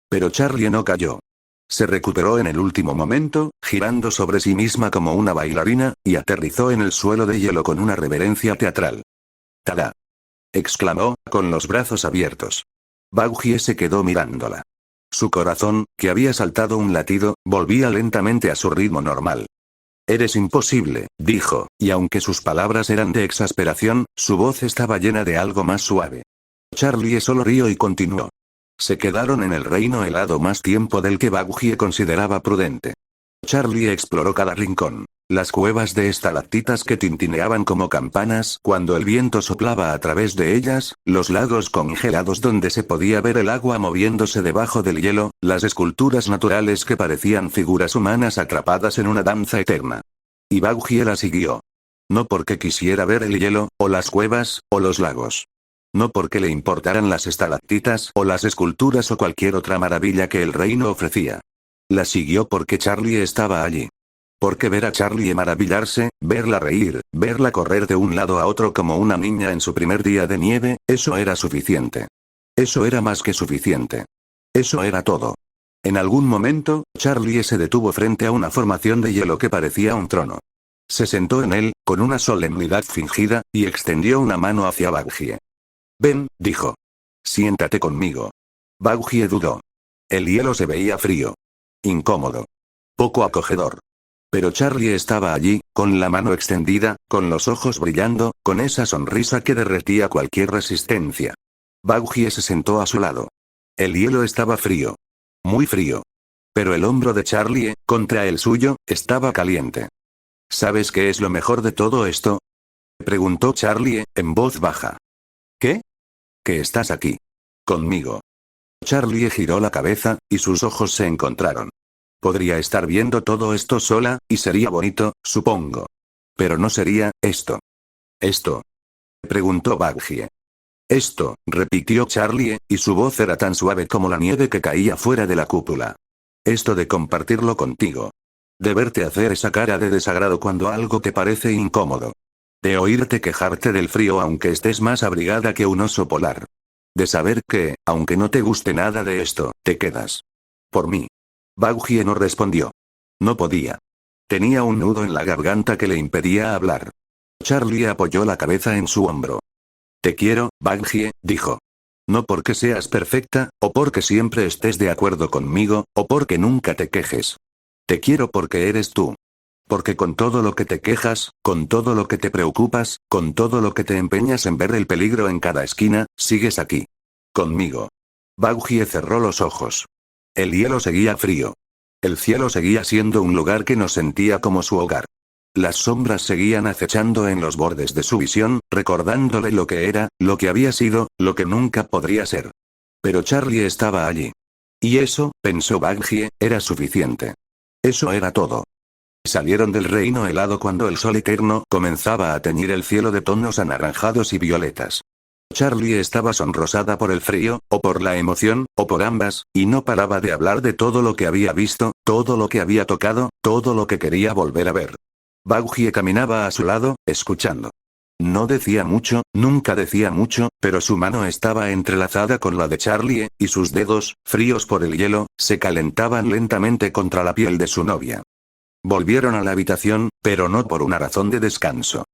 Speaker 1: Pero Charlie no cayó. Se recuperó en el último momento, girando sobre sí misma como una bailarina, y aterrizó en el suelo de hielo con una reverencia teatral. ¡Tada! Exclamó, con los brazos abiertos. Baggie se quedó mirándola. Su corazón, que había saltado un latido, volvía lentamente a su ritmo normal. Eres imposible, dijo, y aunque sus palabras eran de exasperación, su voz estaba llena de algo más suave. Charlie solo rió y continuó. Se quedaron en el reino helado más tiempo del que Baggie consideraba prudente. Charlie exploró cada rincón. Las cuevas de estalactitas que tintineaban como campanas cuando el viento soplaba a través de ellas, los lagos congelados donde se podía ver el agua moviéndose debajo del hielo, las esculturas naturales que parecían figuras humanas atrapadas en una danza eterna. Y Baggie la siguió. No porque quisiera ver el hielo, o las cuevas, o los lagos. No porque le importaran las estalactitas o las esculturas o cualquier otra maravilla que el reino ofrecía. La siguió porque Charlie estaba allí. Porque ver a Charlie maravillarse, verla reír, verla correr de un lado a otro como una niña en su primer día de nieve, eso era suficiente. Eso era más que suficiente. Eso era todo. En algún momento, Charlie se detuvo frente a una formación de hielo que parecía un trono. Se sentó en él, con una solemnidad fingida, y extendió una mano hacia Baggie. Ven, dijo. Siéntate conmigo. Baggie dudó. El hielo se veía frío. Incómodo. Poco acogedor. Pero Charlie estaba allí, con la mano extendida, con los ojos brillando, con esa sonrisa que derretía cualquier resistencia. Baugie se sentó a su lado. El hielo estaba frío. Muy frío. Pero el hombro de Charlie, contra el suyo, estaba caliente. ¿Sabes qué es lo mejor de todo esto? Preguntó Charlie, en voz baja. ¿Qué? Que estás aquí. Conmigo. Charlie giró la cabeza, y sus ojos se encontraron. Podría estar viendo todo esto sola, y sería bonito, supongo. Pero no sería, esto. ¿Esto? Preguntó Baugie. Esto, repitió Charlie, y su voz era tan suave como la nieve que caía fuera de la cúpula. Esto de compartirlo contigo. De verte hacer esa cara de desagrado cuando algo te parece incómodo. De oírte quejarte del frío aunque estés más abrigada que un oso polar. De saber que, aunque no te guste nada de esto, te quedas. Por mí. Baugie no respondió. No podía. Tenía un nudo en la garganta que le impedía hablar. Charlie apoyó la cabeza en su hombro. Te quiero, Baugie, dijo. No porque seas perfecta, o porque siempre estés de acuerdo conmigo, o porque nunca te quejes. Te quiero porque eres tú. Porque con todo lo que te quejas, con todo lo que te preocupas, con todo lo que te empeñas en ver el peligro en cada esquina, sigues aquí. Conmigo. Baugie cerró los ojos. El hielo seguía frío. El cielo seguía siendo un lugar que no sentía como su hogar. Las sombras seguían acechando en los bordes de su visión, recordándole lo que era, lo que había sido, lo que nunca podría ser. Pero Charlie estaba allí. Y eso, pensó Baugie, era suficiente. Eso era todo. Salieron del reino helado cuando el sol eterno comenzaba a teñir el cielo de tonos anaranjados y violetas. Charlie estaba sonrosada por el frío, o por la emoción, o por ambas, y no paraba de hablar de todo lo que había visto, todo lo que había tocado, todo lo que quería volver a ver. Baugie caminaba a su lado, escuchando. No decía mucho, nunca decía mucho, pero su mano estaba entrelazada con la de Charlie, y sus dedos, fríos por el hielo, se calentaban lentamente contra la piel de su novia. Volvieron a la habitación, pero no por una razón de descanso.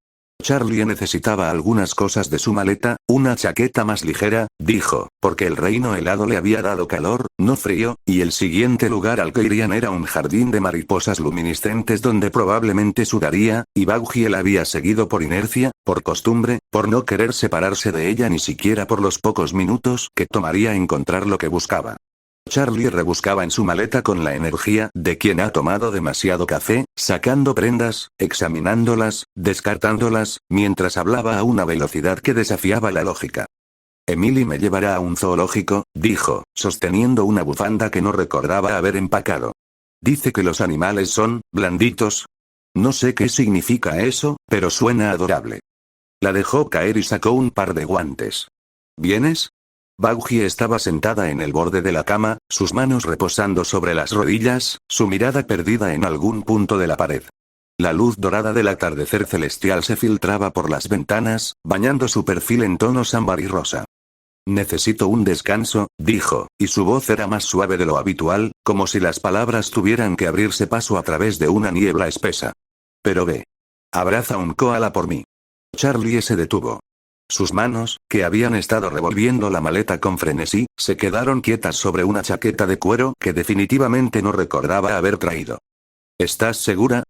Speaker 1: Charlie necesitaba algunas cosas de su maleta, una chaqueta más ligera, dijo, porque el reino helado le había dado calor, no frío, y el siguiente lugar al que irían era un jardín de mariposas luminiscentes donde probablemente sudaría, y Baugie la había seguido por inercia, por costumbre, por no querer separarse de ella ni siquiera por los pocos minutos que tomaría encontrar lo que buscaba. Charlie rebuscaba en su maleta con la energía de quien ha tomado demasiado café, sacando prendas, examinándolas, descartándolas, mientras hablaba a una velocidad que desafiaba la lógica. Emily me llevará a un zoológico, dijo, sosteniendo una bufanda que no recordaba haber empacado. Dice que los animales son blanditos. No sé qué significa eso, pero suena adorable. La dejó caer y sacó un par de guantes. ¿Vienes? Baugie estaba sentada en el borde de la cama, sus manos reposando sobre las rodillas, su mirada perdida en algún punto de la pared. La luz dorada del atardecer celestial se filtraba por las ventanas, bañando su perfil en tonos ámbar y rosa. Necesito un descanso, dijo, y su voz era más suave de lo habitual, como si las palabras tuvieran que abrirse paso a través de una niebla espesa. Pero ve. Abraza un koala por mí. Charlie se detuvo. Sus manos, que habían estado revolviendo la maleta con frenesí, se quedaron quietas sobre una chaqueta de cuero que definitivamente no recordaba haber traído. ¿Estás segura?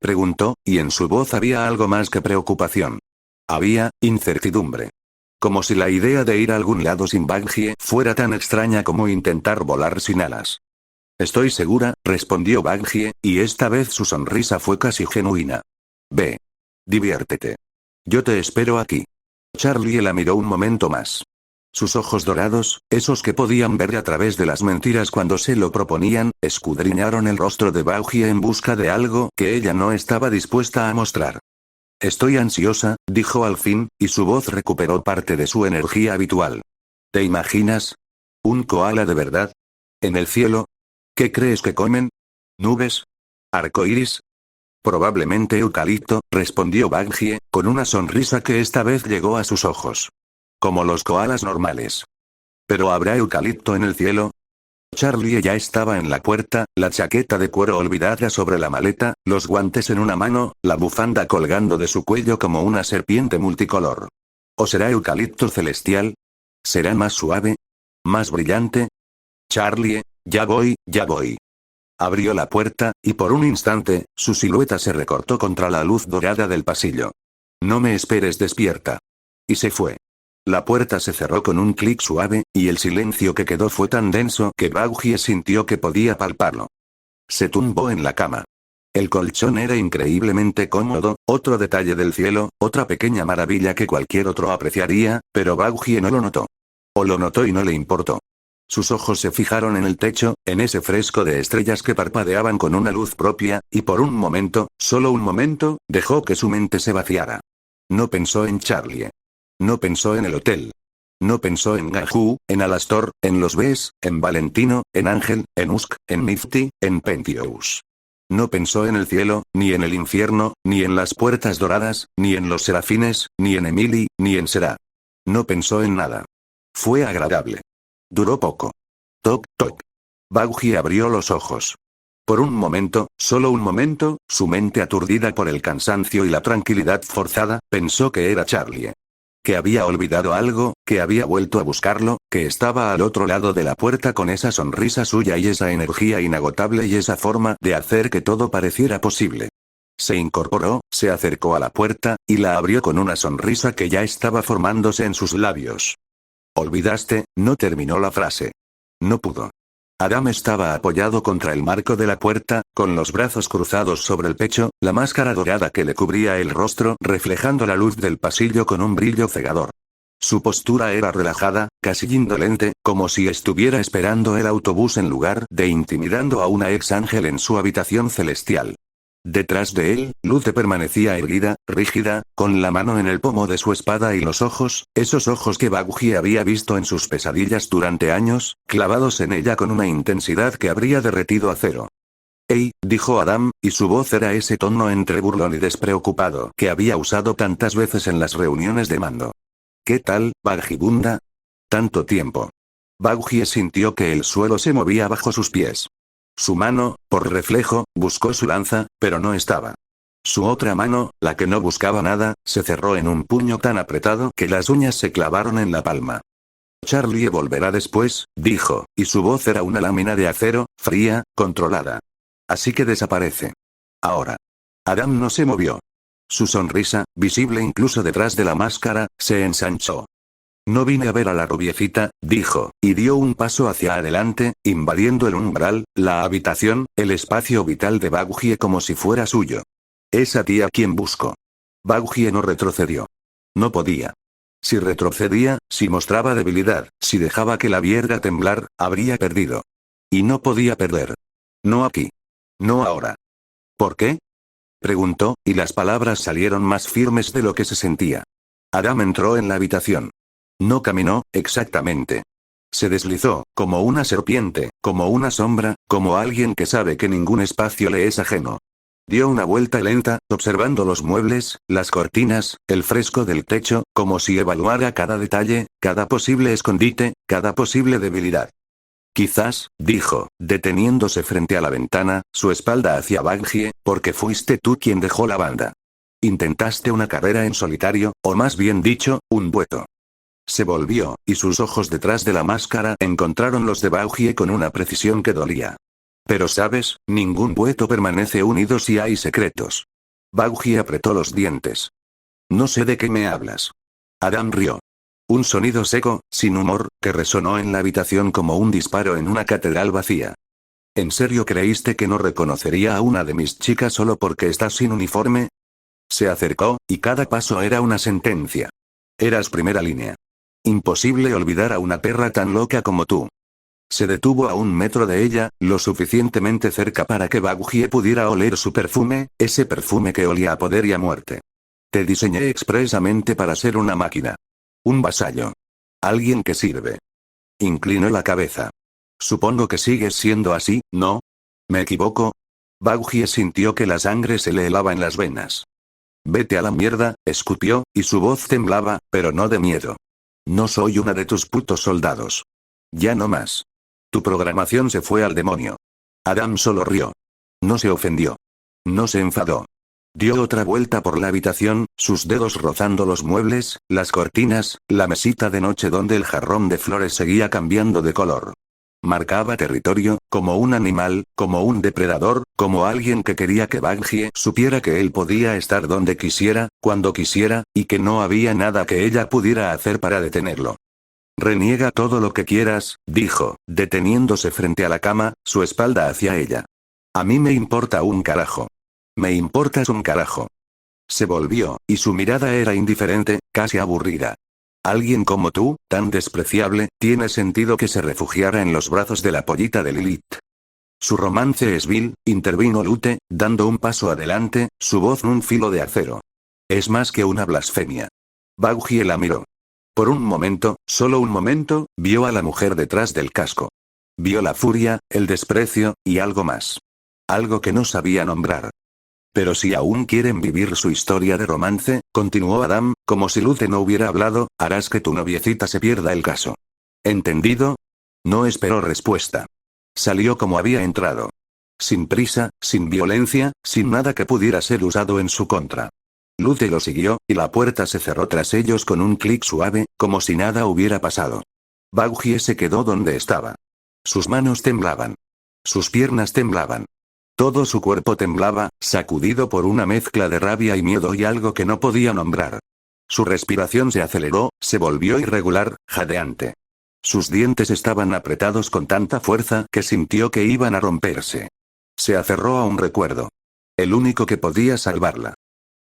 Speaker 1: Preguntó, y en su voz había algo más que preocupación. Había incertidumbre. Como si la idea de ir a algún lado sin Baugie fuera tan extraña como intentar volar sin alas. Estoy segura, respondió Baugie, y esta vez su sonrisa fue casi genuina. Ve. Diviértete. Yo te espero aquí. Charlie la miró un momento más. Sus ojos dorados, esos que podían ver a través de las mentiras cuando se lo proponían, escudriñaron el rostro de Baugie en busca de algo que ella no estaba dispuesta a mostrar. Estoy ansiosa, dijo al fin, y su voz recuperó parte de su energía habitual. ¿Te imaginas? ¿Un koala de verdad? ¿En el cielo? ¿Qué crees que comen? ¿Nubes? ¿Arcoíris? Probablemente eucalipto, respondió Baugie, con una sonrisa que esta vez llegó a sus ojos. Como los koalas normales. ¿Pero habrá eucalipto en el cielo? Charlie ya estaba en la puerta, la chaqueta de cuero olvidada sobre la maleta, los guantes en una mano, la bufanda colgando de su cuello como una serpiente multicolor. ¿O será eucalipto celestial? ¿Será más suave? ¿Más brillante? Charlie, ya voy, ya voy. Abrió la puerta, y por un instante, su silueta se recortó contra la luz dorada del pasillo. No me esperes despierta. Y se fue. La puerta se cerró con un clic suave, y el silencio que quedó fue tan denso que Baugye sintió que podía palparlo. Se tumbó en la cama. El colchón era increíblemente cómodo, otro detalle del cielo, otra pequeña maravilla que cualquier otro apreciaría, pero Baugye no lo notó. O lo notó y no le importó. Sus ojos se fijaron en el techo, en ese fresco de estrellas que parpadeaban con una luz propia, y por un momento, solo un momento, dejó que su mente se vaciara. No pensó en Charlie. No pensó en el hotel. No pensó en Gaju, en Alastor, en los Bes, en Valentino, en Ángel, en Usk, en Nifty, en Pentious. No pensó en el cielo, ni en el infierno, ni en las puertas doradas, ni en los serafines, ni en Emily, ni en Será. No pensó en nada. Fue agradable. Duró poco. Toc, toc. Baugye abrió los ojos. Por un momento, solo un momento, su mente aturdida por el cansancio y la tranquilidad forzada, pensó que era Charlie. Que había olvidado algo, que había vuelto a buscarlo, que estaba al otro lado de la puerta con esa sonrisa suya y esa energía inagotable y esa forma de hacer que todo pareciera posible. Se incorporó, se acercó a la puerta, y la abrió con una sonrisa que ya estaba formándose en sus labios. Olvidaste, no terminó la frase. No pudo. Adam estaba apoyado contra el marco de la puerta, con los brazos cruzados sobre el pecho, la máscara dorada que le cubría el rostro reflejando la luz del pasillo con un brillo cegador. Su postura era relajada, casi indolente, como si estuviera esperando el autobús en lugar de intimidando a una ex ángel en su habitación celestial. Detrás de él, Luce permanecía erguida, rígida, con la mano en el pomo de su espada y los ojos, esos ojos que Baugye había visto en sus pesadillas durante años, clavados en ella con una intensidad que habría derretido acero. «Ey», dijo Adam, y su voz era ese tono entre burlón y despreocupado que había usado tantas veces en las reuniones de mando. «¿Qué tal, vagibunda? Tanto tiempo». Baugye sintió que el suelo se movía bajo sus pies. Su mano, por reflejo, buscó su lanza, pero no estaba. Su otra mano, la que no buscaba nada, se cerró en un puño tan apretado que las uñas se clavaron en la palma. «Charlie volverá después», dijo, y su voz era una lámina de acero, fría, controlada. «Así que desaparece. Ahora». Adam no se movió. Su sonrisa, visible incluso detrás de la máscara, se ensanchó. «No vine a ver a la rubiecita», dijo, y dio un paso hacia adelante, invadiendo el umbral, la habitación, el espacio vital de Baugye como si fuera suyo. «Es a ti a quien busco». Baugye no retrocedió. No podía. Si retrocedía, si mostraba debilidad, si dejaba que la viera temblar, habría perdido. Y no podía perder. No aquí. No ahora. ¿Por qué?, preguntó, y las palabras salieron más firmes de lo que se sentía. Adam entró en la habitación. No caminó, exactamente. Se deslizó, como una serpiente, como una sombra, como alguien que sabe que ningún espacio le es ajeno. Dio una vuelta lenta, observando los muebles, las cortinas, el fresco del techo, como si evaluara cada detalle, cada posible escondite, cada posible debilidad. «Quizás», dijo, deteniéndose frente a la ventana, su espalda hacia Baugye, «porque fuiste tú quien dejó la banda. Intentaste una carrera en solitario, o más bien dicho, un dueto». Se volvió, y sus ojos detrás de la máscara encontraron los de Baugye con una precisión que dolía. «Pero sabes, ningún dueto permanece unido si hay secretos». Baugye apretó los dientes. «No sé de qué me hablas». Adam rió. Un sonido seco, sin humor, que resonó en la habitación como un disparo en una catedral vacía. ¿En serio creíste que no reconocería a una de mis chicas solo porque estás sin uniforme? Se acercó, y cada paso era una sentencia. Eras primera línea. Imposible olvidar a una perra tan loca como tú. Se detuvo a 1 metro de ella, lo suficientemente cerca para que Baugye pudiera oler su perfume, ese perfume que olía a poder y a muerte. Te diseñé expresamente para ser una máquina. Un vasallo. Alguien que sirve. Inclinó la cabeza. Supongo que sigues siendo así, ¿no? ¿Me equivoco? Baugye sintió que la sangre se le helaba en las venas. Vete a la mierda, escupió, y su voz temblaba, pero no de miedo. No soy una de tus putos soldados. Ya no más. Tu programación se fue al demonio. Adam solo rió. No se ofendió. No se enfadó. Dio otra vuelta por la habitación, sus dedos rozando los muebles, las cortinas, la mesita de noche donde el jarrón de flores seguía cambiando de color. Marcaba territorio, como un animal, como un depredador, como alguien que quería que Baghie supiera que él podía estar donde quisiera, cuando quisiera, y que no había nada que ella pudiera hacer para detenerlo. Reniega todo lo que quieras, dijo, deteniéndose frente a la cama, su espalda hacia ella. A mí me importa un carajo. Me importas un carajo. Se volvió, y su mirada era indiferente, casi aburrida. Alguien como tú, tan despreciable, tiene sentido que se refugiara en los brazos de la pollita de Lilith. Su romance es vil, intervino Lute, dando un paso adelante, su voz un filo de acero. Es más que una blasfemia. Baghie la miró. Por un momento, solo un momento, vio a la mujer detrás del casco. Vio la furia, el desprecio, y algo más. Algo que no sabía nombrar. Pero si aún quieren vivir su historia de romance, continuó Adam, como si Lute no hubiera hablado, harás que tu noviecita se pierda el caso. ¿Entendido? No esperó respuesta. Salió como había entrado. Sin prisa, sin violencia, sin nada que pudiera ser usado en su contra. Lute lo siguió, y la puerta se cerró tras ellos con un clic suave, como si nada hubiera pasado. Baghie se quedó donde estaba. Sus manos temblaban. Sus piernas temblaban. Todo su cuerpo temblaba, sacudido por una mezcla de rabia y miedo y algo que no podía nombrar. Su respiración se aceleró, se volvió irregular, jadeante. Sus dientes estaban apretados con tanta fuerza que sintió que iban a romperse. Se aferró a un recuerdo. El único que podía salvarla.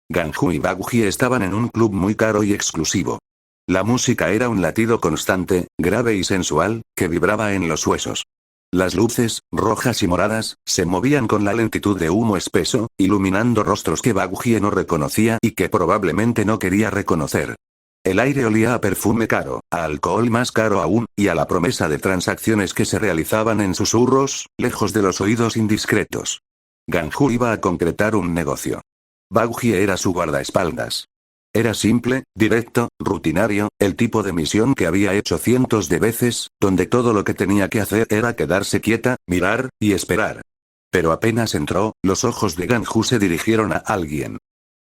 Speaker 1: Ganju y Baghie estaban en un club muy caro y exclusivo. La música era un latido constante, grave y sensual, que vibraba en los huesos. Las luces, rojas y moradas, se movían con la lentitud de humo espeso, iluminando rostros que Baghie no reconocía y que probablemente no quería reconocer. El aire olía a perfume caro, a alcohol más caro aún, y a la promesa de transacciones que se realizaban en susurros, lejos de los oídos indiscretos. Ganju iba a concretar un negocio. Baghie era su guardaespaldas. Era simple, directo, rutinario, el tipo de misión que había hecho cientos de veces, donde todo lo que tenía que hacer era quedarse quieta, mirar, y esperar. Pero apenas entró, los ojos de Ganju se dirigieron a alguien.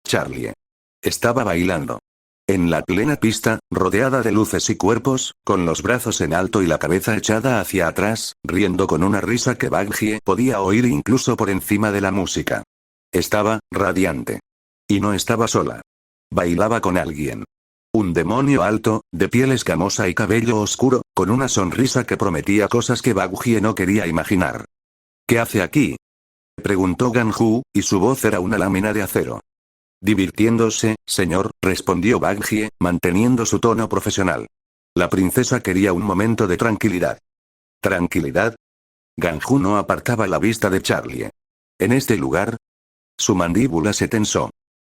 Speaker 1: Charlie. Estaba bailando. En la plena pista, rodeada de luces y cuerpos, con los brazos en alto y la cabeza echada hacia atrás, riendo con una risa que Baghie podía oír incluso por encima de la música. Estaba, radiante. Y no estaba sola. Bailaba con alguien. Un demonio alto, de piel escamosa y cabello oscuro, con una sonrisa que prometía cosas que Baghie no quería imaginar. ¿Qué hace aquí?, preguntó Ganju, y su voz era una lámina de acero. Divirtiéndose, señor, respondió Baghie, manteniendo su tono profesional. La princesa quería un momento de tranquilidad. ¿Tranquilidad? Ganju no apartaba la vista de Charlie. ¿En este lugar? Su mandíbula se tensó.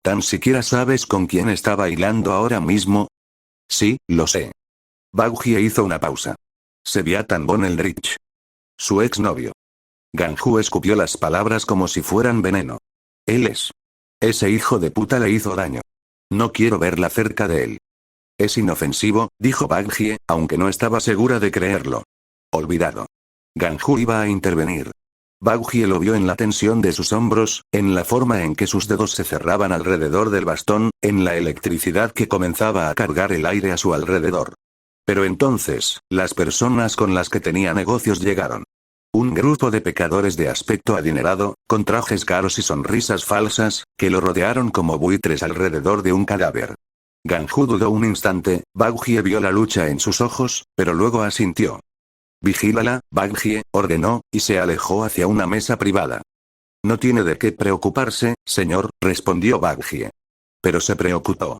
Speaker 1: ¿Tan siquiera sabes con quién está bailando ahora mismo? Sí, lo sé. Baghie hizo una pausa. Seviatan von Eldritch. Su exnovio. Ganju escupió las palabras como si fueran veneno. Él es. Ese hijo de puta le hizo daño. No quiero verla cerca de él. Es inofensivo, dijo Baghie, aunque no estaba segura de creerlo. Olvidado. Ganju iba a intervenir. Baghie lo vio en la tensión de sus hombros, en la forma en que sus dedos se cerraban alrededor del bastón, en la electricidad que comenzaba a cargar el aire a su alrededor. Pero entonces, las personas con las que tenía negocios llegaron. Un grupo de pecadores de aspecto adinerado, con trajes caros y sonrisas falsas, que lo rodearon como buitres alrededor de un cadáver. Ganju dudó un instante, Baghie vio la lucha en sus ojos, pero luego asintió. Vigílala, Baghie, ordenó, y se alejó hacia una mesa privada. No tiene de qué preocuparse, señor, respondió Baghie. Pero se preocupó.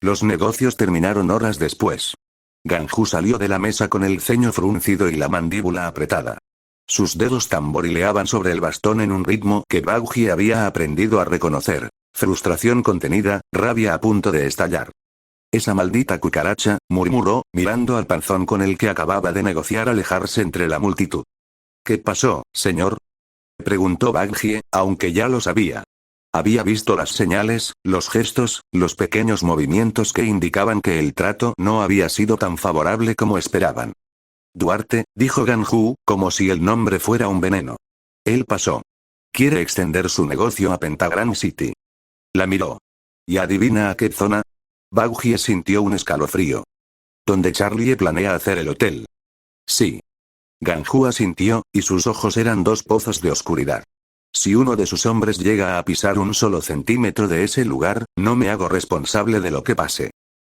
Speaker 1: Los negocios terminaron horas después. Ganju salió de la mesa con el ceño fruncido y la mandíbula apretada. Sus dedos tamborileaban sobre el bastón en un ritmo que Baghie había aprendido a reconocer. Frustración contenida, rabia a punto de estallar. Esa maldita cucaracha, murmuró, mirando al panzón con el que acababa de negociar alejarse entre la multitud. ¿Qué pasó, señor?, preguntó Baghie, aunque ya lo sabía. Había visto las señales, los gestos, los pequeños movimientos que indicaban que el trato no había sido tan favorable como esperaban. Duarte, dijo Ganju, como si el nombre fuera un veneno. Él pasó. Quiere extender su negocio a Pentagram City. La miró. ¿Y adivina a qué zona? Baghie sintió un escalofrío. ¿Dónde Charlie planea hacer el hotel? Sí. Ganhu asintió, y sus ojos eran dos pozos de oscuridad. Si uno de sus hombres llega a pisar un solo centímetro de ese lugar, no me hago responsable de lo que pase.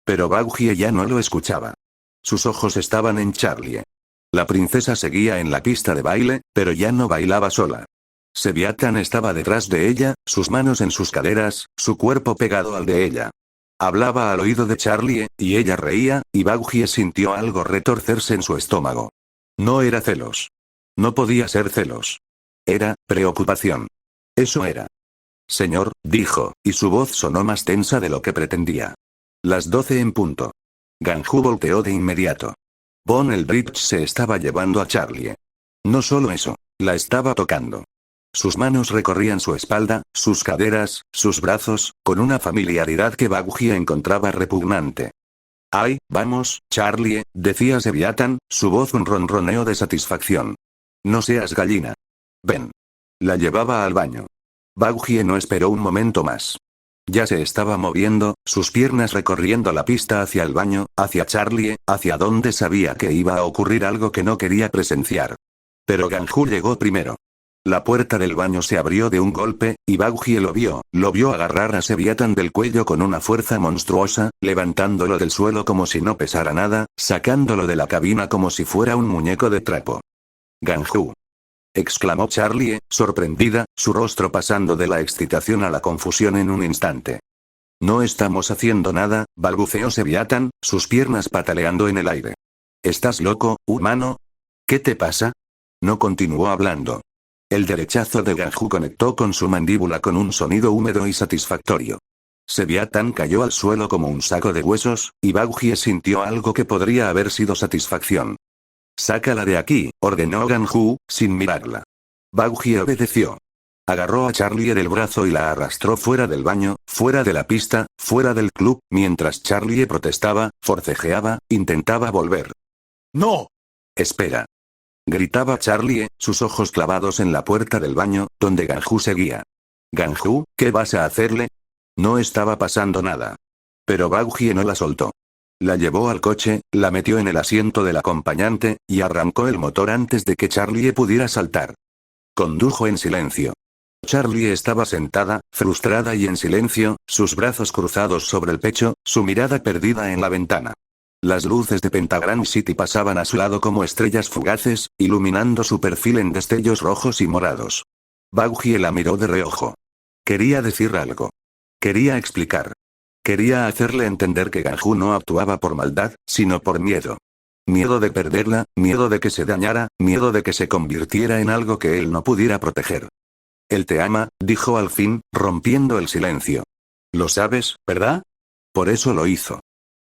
Speaker 1: Pero Baojie ya no lo escuchaba. Sus ojos estaban en Charlie. La princesa seguía en la pista de baile, pero ya no bailaba sola. Seviatan estaba detrás de ella, sus manos en sus caderas, su cuerpo pegado al de ella. Hablaba al oído de Charlie, y ella reía, y Baojie sintió algo retorcerse en su estómago. No era celos. No podía ser celos. Era preocupación. Eso era. Señor, dijo, y su voz sonó más tensa de lo que pretendía. Las 12 en punto. Ganhu volteó de inmediato. Von Eldritch se estaba llevando a Charlie. No solo eso, la estaba tocando. Sus manos recorrían su espalda, sus caderas, sus brazos, con una familiaridad que Baojie encontraba repugnante. «Ay, vamos, Charlie», decía Seviatan, su voz un ronroneo de satisfacción. «No seas gallina. Ven». La llevaba al baño. Baojie no esperó un momento más. Ya se estaba moviendo, sus piernas recorriendo la pista hacia el baño, hacia Charlie, hacia donde sabía que iba a ocurrir algo que no quería presenciar. Pero Ganhu llegó primero. La puerta del baño se abrió de un golpe, y Baojie lo vio agarrar a Seviatan del cuello con una fuerza monstruosa, levantándolo del suelo como si no pesara nada, sacándolo de la cabina como si fuera un muñeco de trapo. «Ganhu», exclamó Charlie, sorprendida, su rostro pasando de la excitación a la confusión en un instante. «No estamos haciendo nada», balbuceó Seviatan, sus piernas pataleando en el aire. «¿Estás loco, humano? ¿Qué te pasa?» No continuó hablando. El derechazo de Ganhu conectó con su mandíbula con un sonido húmedo y satisfactorio. Seviatan cayó al suelo como un saco de huesos, y Baojie sintió algo que podría haber sido satisfacción. «Sácala de aquí», ordenó Ganhu, sin mirarla. Baojie obedeció. Agarró a Charlie del brazo y la arrastró fuera del baño, fuera de la pista, fuera del club, mientras Charlie protestaba, forcejeaba, intentaba volver. «¡No! Espera», gritaba Charlie, sus ojos clavados en la puerta del baño, donde Ganhu seguía. «Ganhu, ¿qué vas a hacerle?» No estaba pasando nada. Pero Baojie no la soltó. La llevó al coche, la metió en el asiento del acompañante, y arrancó el motor antes de que Charlie pudiera saltar. Condujo en silencio. Charlie estaba sentada, frustrada y en silencio, sus brazos cruzados sobre el pecho, su mirada perdida en la ventana. Las luces de Pentagram City pasaban a su lado como estrellas fugaces, iluminando su perfil en destellos rojos y morados. Baojie la miró de reojo. Quería decir algo. Quería explicar. Quería hacerle entender que Ganhu no actuaba por maldad, sino por miedo. Miedo de perderla, miedo de que se dañara, miedo de que se convirtiera en algo que él no pudiera proteger. «Él te ama», dijo al fin, rompiendo el silencio. «Lo sabes, ¿verdad? Por eso lo hizo».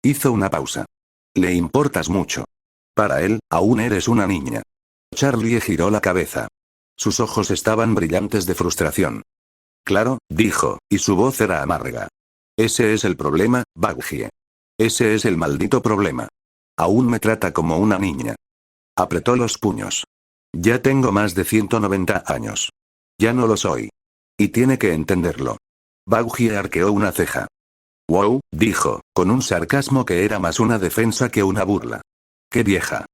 Speaker 1: Hizo una pausa. «Le importas mucho. Para él, aún eres una niña». Charlie giró la cabeza. Sus ojos estaban brillantes de frustración. «Claro», dijo, y su voz era amarga. «Ese es el problema, Baojie. Ese es el maldito problema. Aún me trata como una niña». Apretó los puños. «Ya tengo más de 190 años. Ya no lo soy. Y tiene que entenderlo». Baojie arqueó una ceja. «Wow», dijo, con un sarcasmo que era más una defensa que una burla. «¡Qué vieja!».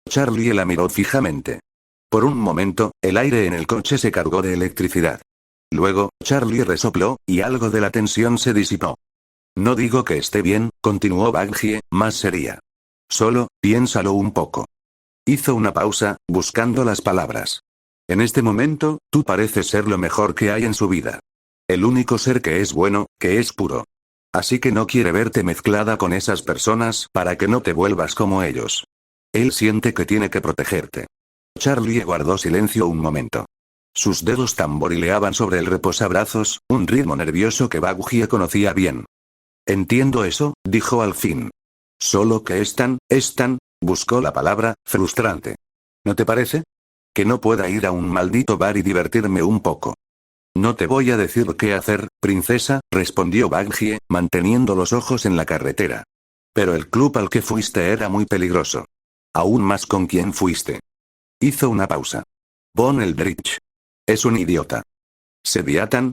Speaker 1: Charlie la miró fijamente. Por un momento, el aire en el coche se cargó de electricidad. Luego, Charlie resopló, y algo de la tensión se disipó. «No digo que esté bien», continuó Baojie, más seria. «Solo, piénsalo un poco». Hizo una pausa, buscando las palabras. «En este momento, tú pareces ser lo mejor que hay en su vida. El único ser que es bueno, que es puro. Así que no quiere verte mezclada con esas personas para que no te vuelvas como ellos. Él siente que tiene que protegerte». Charlie guardó silencio un momento. Sus dedos tamborileaban sobre el reposabrazos, un ritmo nervioso que Baojie conocía bien. «Entiendo eso», dijo al fin. «Solo que es tan, buscó la palabra, frustrante. ¿No te parece? Que no pueda ir a un maldito bar y divertirme un poco». «No te voy a decir qué hacer, princesa», respondió Baojie, manteniendo los ojos en la carretera. «Pero el club al que fuiste era muy peligroso. Aún más con quien fuiste». Hizo una pausa. «Von Eldritch. Es un idiota». «¿Seviatan?»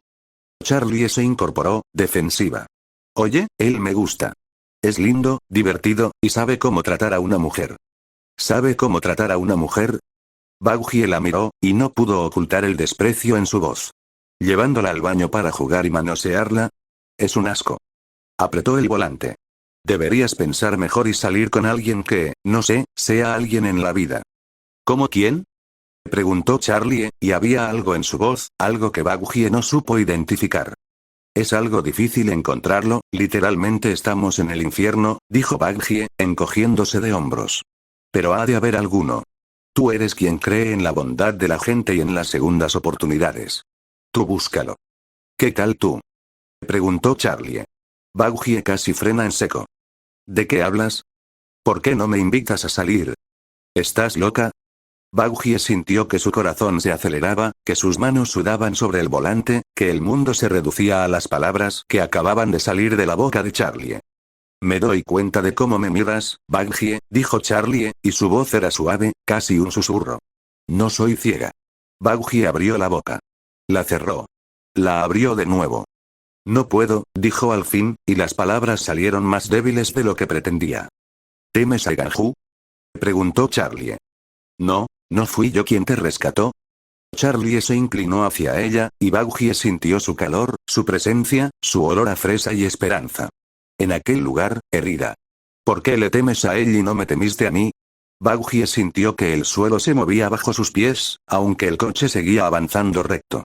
Speaker 1: Charlie se incorporó, defensiva. «Oye, él me gusta. Es lindo, divertido, y sabe cómo tratar a una mujer». «¿Sabe cómo tratar a una mujer?». Baguie la miró, y no pudo ocultar el desprecio en su voz. ¿Llevándola al baño para jugar y manosearla? Es un asco. Apretó el volante. Deberías pensar mejor y salir con alguien que, no sé, sea alguien en la vida. ¿Cómo quién? Preguntó Charlie, y había algo en su voz, algo que Baguie no supo identificar. Es algo difícil encontrarlo, literalmente estamos en el infierno, dijo Baguie, encogiéndose de hombros. Pero ha de haber alguno. Tú eres quien cree en la bondad de la gente y en las segundas oportunidades. Tú búscalo. ¿Qué tal tú? Preguntó Charlie. Baguie casi frena en seco. ¿De qué hablas? ¿Por qué no me invitas a salir? ¿Estás loca? Baguie sintió que su corazón se aceleraba, que sus manos sudaban sobre el volante, que el mundo se reducía a las palabras que acababan de salir de la boca de Charlie. Me doy cuenta de cómo me miras, Baguie, dijo Charlie, y su voz era suave, casi un susurro. No soy ciega. Baguie abrió la boca. La cerró. La abrió de nuevo. No puedo, dijo al fin, y las palabras salieron más débiles de lo que pretendía. ¿Temes a Ganju? Preguntó Charlie. No, ¿no fui yo quien te rescató? Charlie se inclinó hacia ella, y Baguie sintió su calor, su presencia, su olor a fresa y esperanza. En aquel lugar, herida. ¿Por qué le temes a él y no me temiste a mí? Baguie sintió que el suelo se movía bajo sus pies, aunque el coche seguía avanzando recto.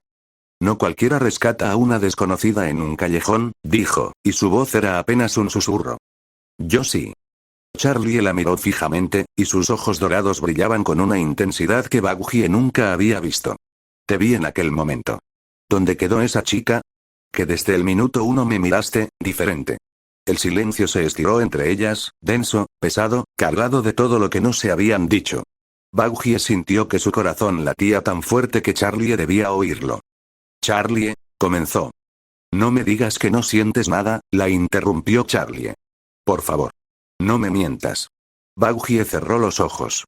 Speaker 1: No cualquiera rescata a una desconocida en un callejón, dijo, y su voz era apenas un susurro. Yo sí. Charlie la miró fijamente, y sus ojos dorados brillaban con una intensidad que Baguie nunca había visto. Te vi en aquel momento. ¿Dónde quedó esa chica? Que desde el minuto 1 me miraste, diferente. El silencio se estiró entre ellas, denso, pesado, cargado de todo lo que no se habían dicho. Baguie sintió que su corazón latía tan fuerte que Charlie debía oírlo. Charlie, comenzó. No me digas que no sientes nada, la interrumpió Charlie. Por favor. No me mientas. Baguie cerró los ojos.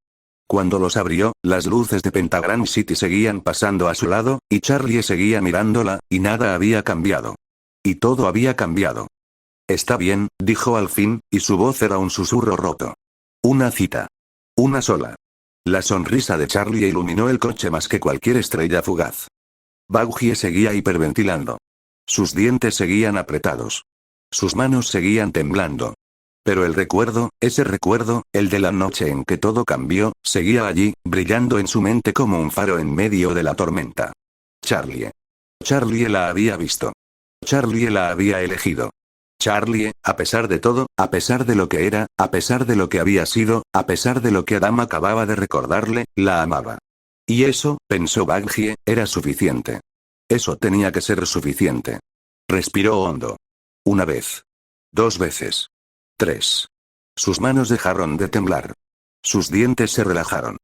Speaker 1: Cuando los abrió, las luces de Pentagram City seguían pasando a su lado, y Charlie seguía mirándola, y nada había cambiado. Y todo había cambiado. Está bien, dijo al fin, y su voz era un susurro roto. Una cita. Una sola. La sonrisa de Charlie iluminó el coche más que cualquier estrella fugaz. Baguie seguía hiperventilando. Sus dientes seguían apretados. Sus manos seguían temblando. Pero el recuerdo, ese recuerdo, el de la noche en que todo cambió, seguía allí, brillando en su mente como un faro en medio de la tormenta. Charlie. Charlie la había visto. Charlie la había elegido. Charlie, a pesar de todo, a pesar de lo que era, a pesar de lo que había sido, a pesar de lo que Adam acababa de recordarle, la amaba. Y eso, pensó Baguie, era suficiente. Eso tenía que ser suficiente. Respiró hondo. Una vez. 2 veces. 3. Sus manos dejaron de temblar. Sus dientes se relajaron.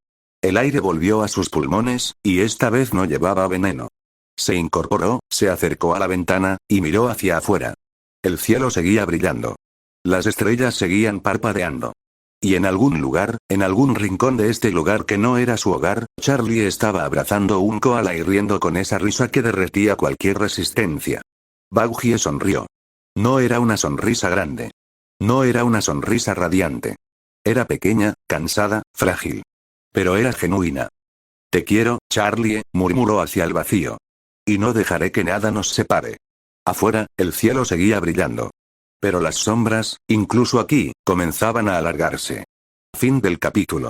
Speaker 1: El aire volvió a sus pulmones, y esta vez no llevaba veneno. Se incorporó, se acercó a la ventana, y miró hacia afuera. El cielo seguía brillando. Las estrellas seguían parpadeando. Y en algún lugar, en algún rincón de este lugar que no era su hogar, Charlie estaba abrazando un koala y riendo con esa risa que derretía cualquier resistencia. Baguie sonrió. No era una sonrisa grande. No era una sonrisa radiante. Era pequeña, cansada, frágil. Pero era genuina. Te quiero, Charlie, murmuró hacia el vacío. Y no dejaré que nada nos separe. Afuera, el cielo seguía brillando. Pero las sombras, incluso aquí, comenzaban a alargarse. Fin del capítulo.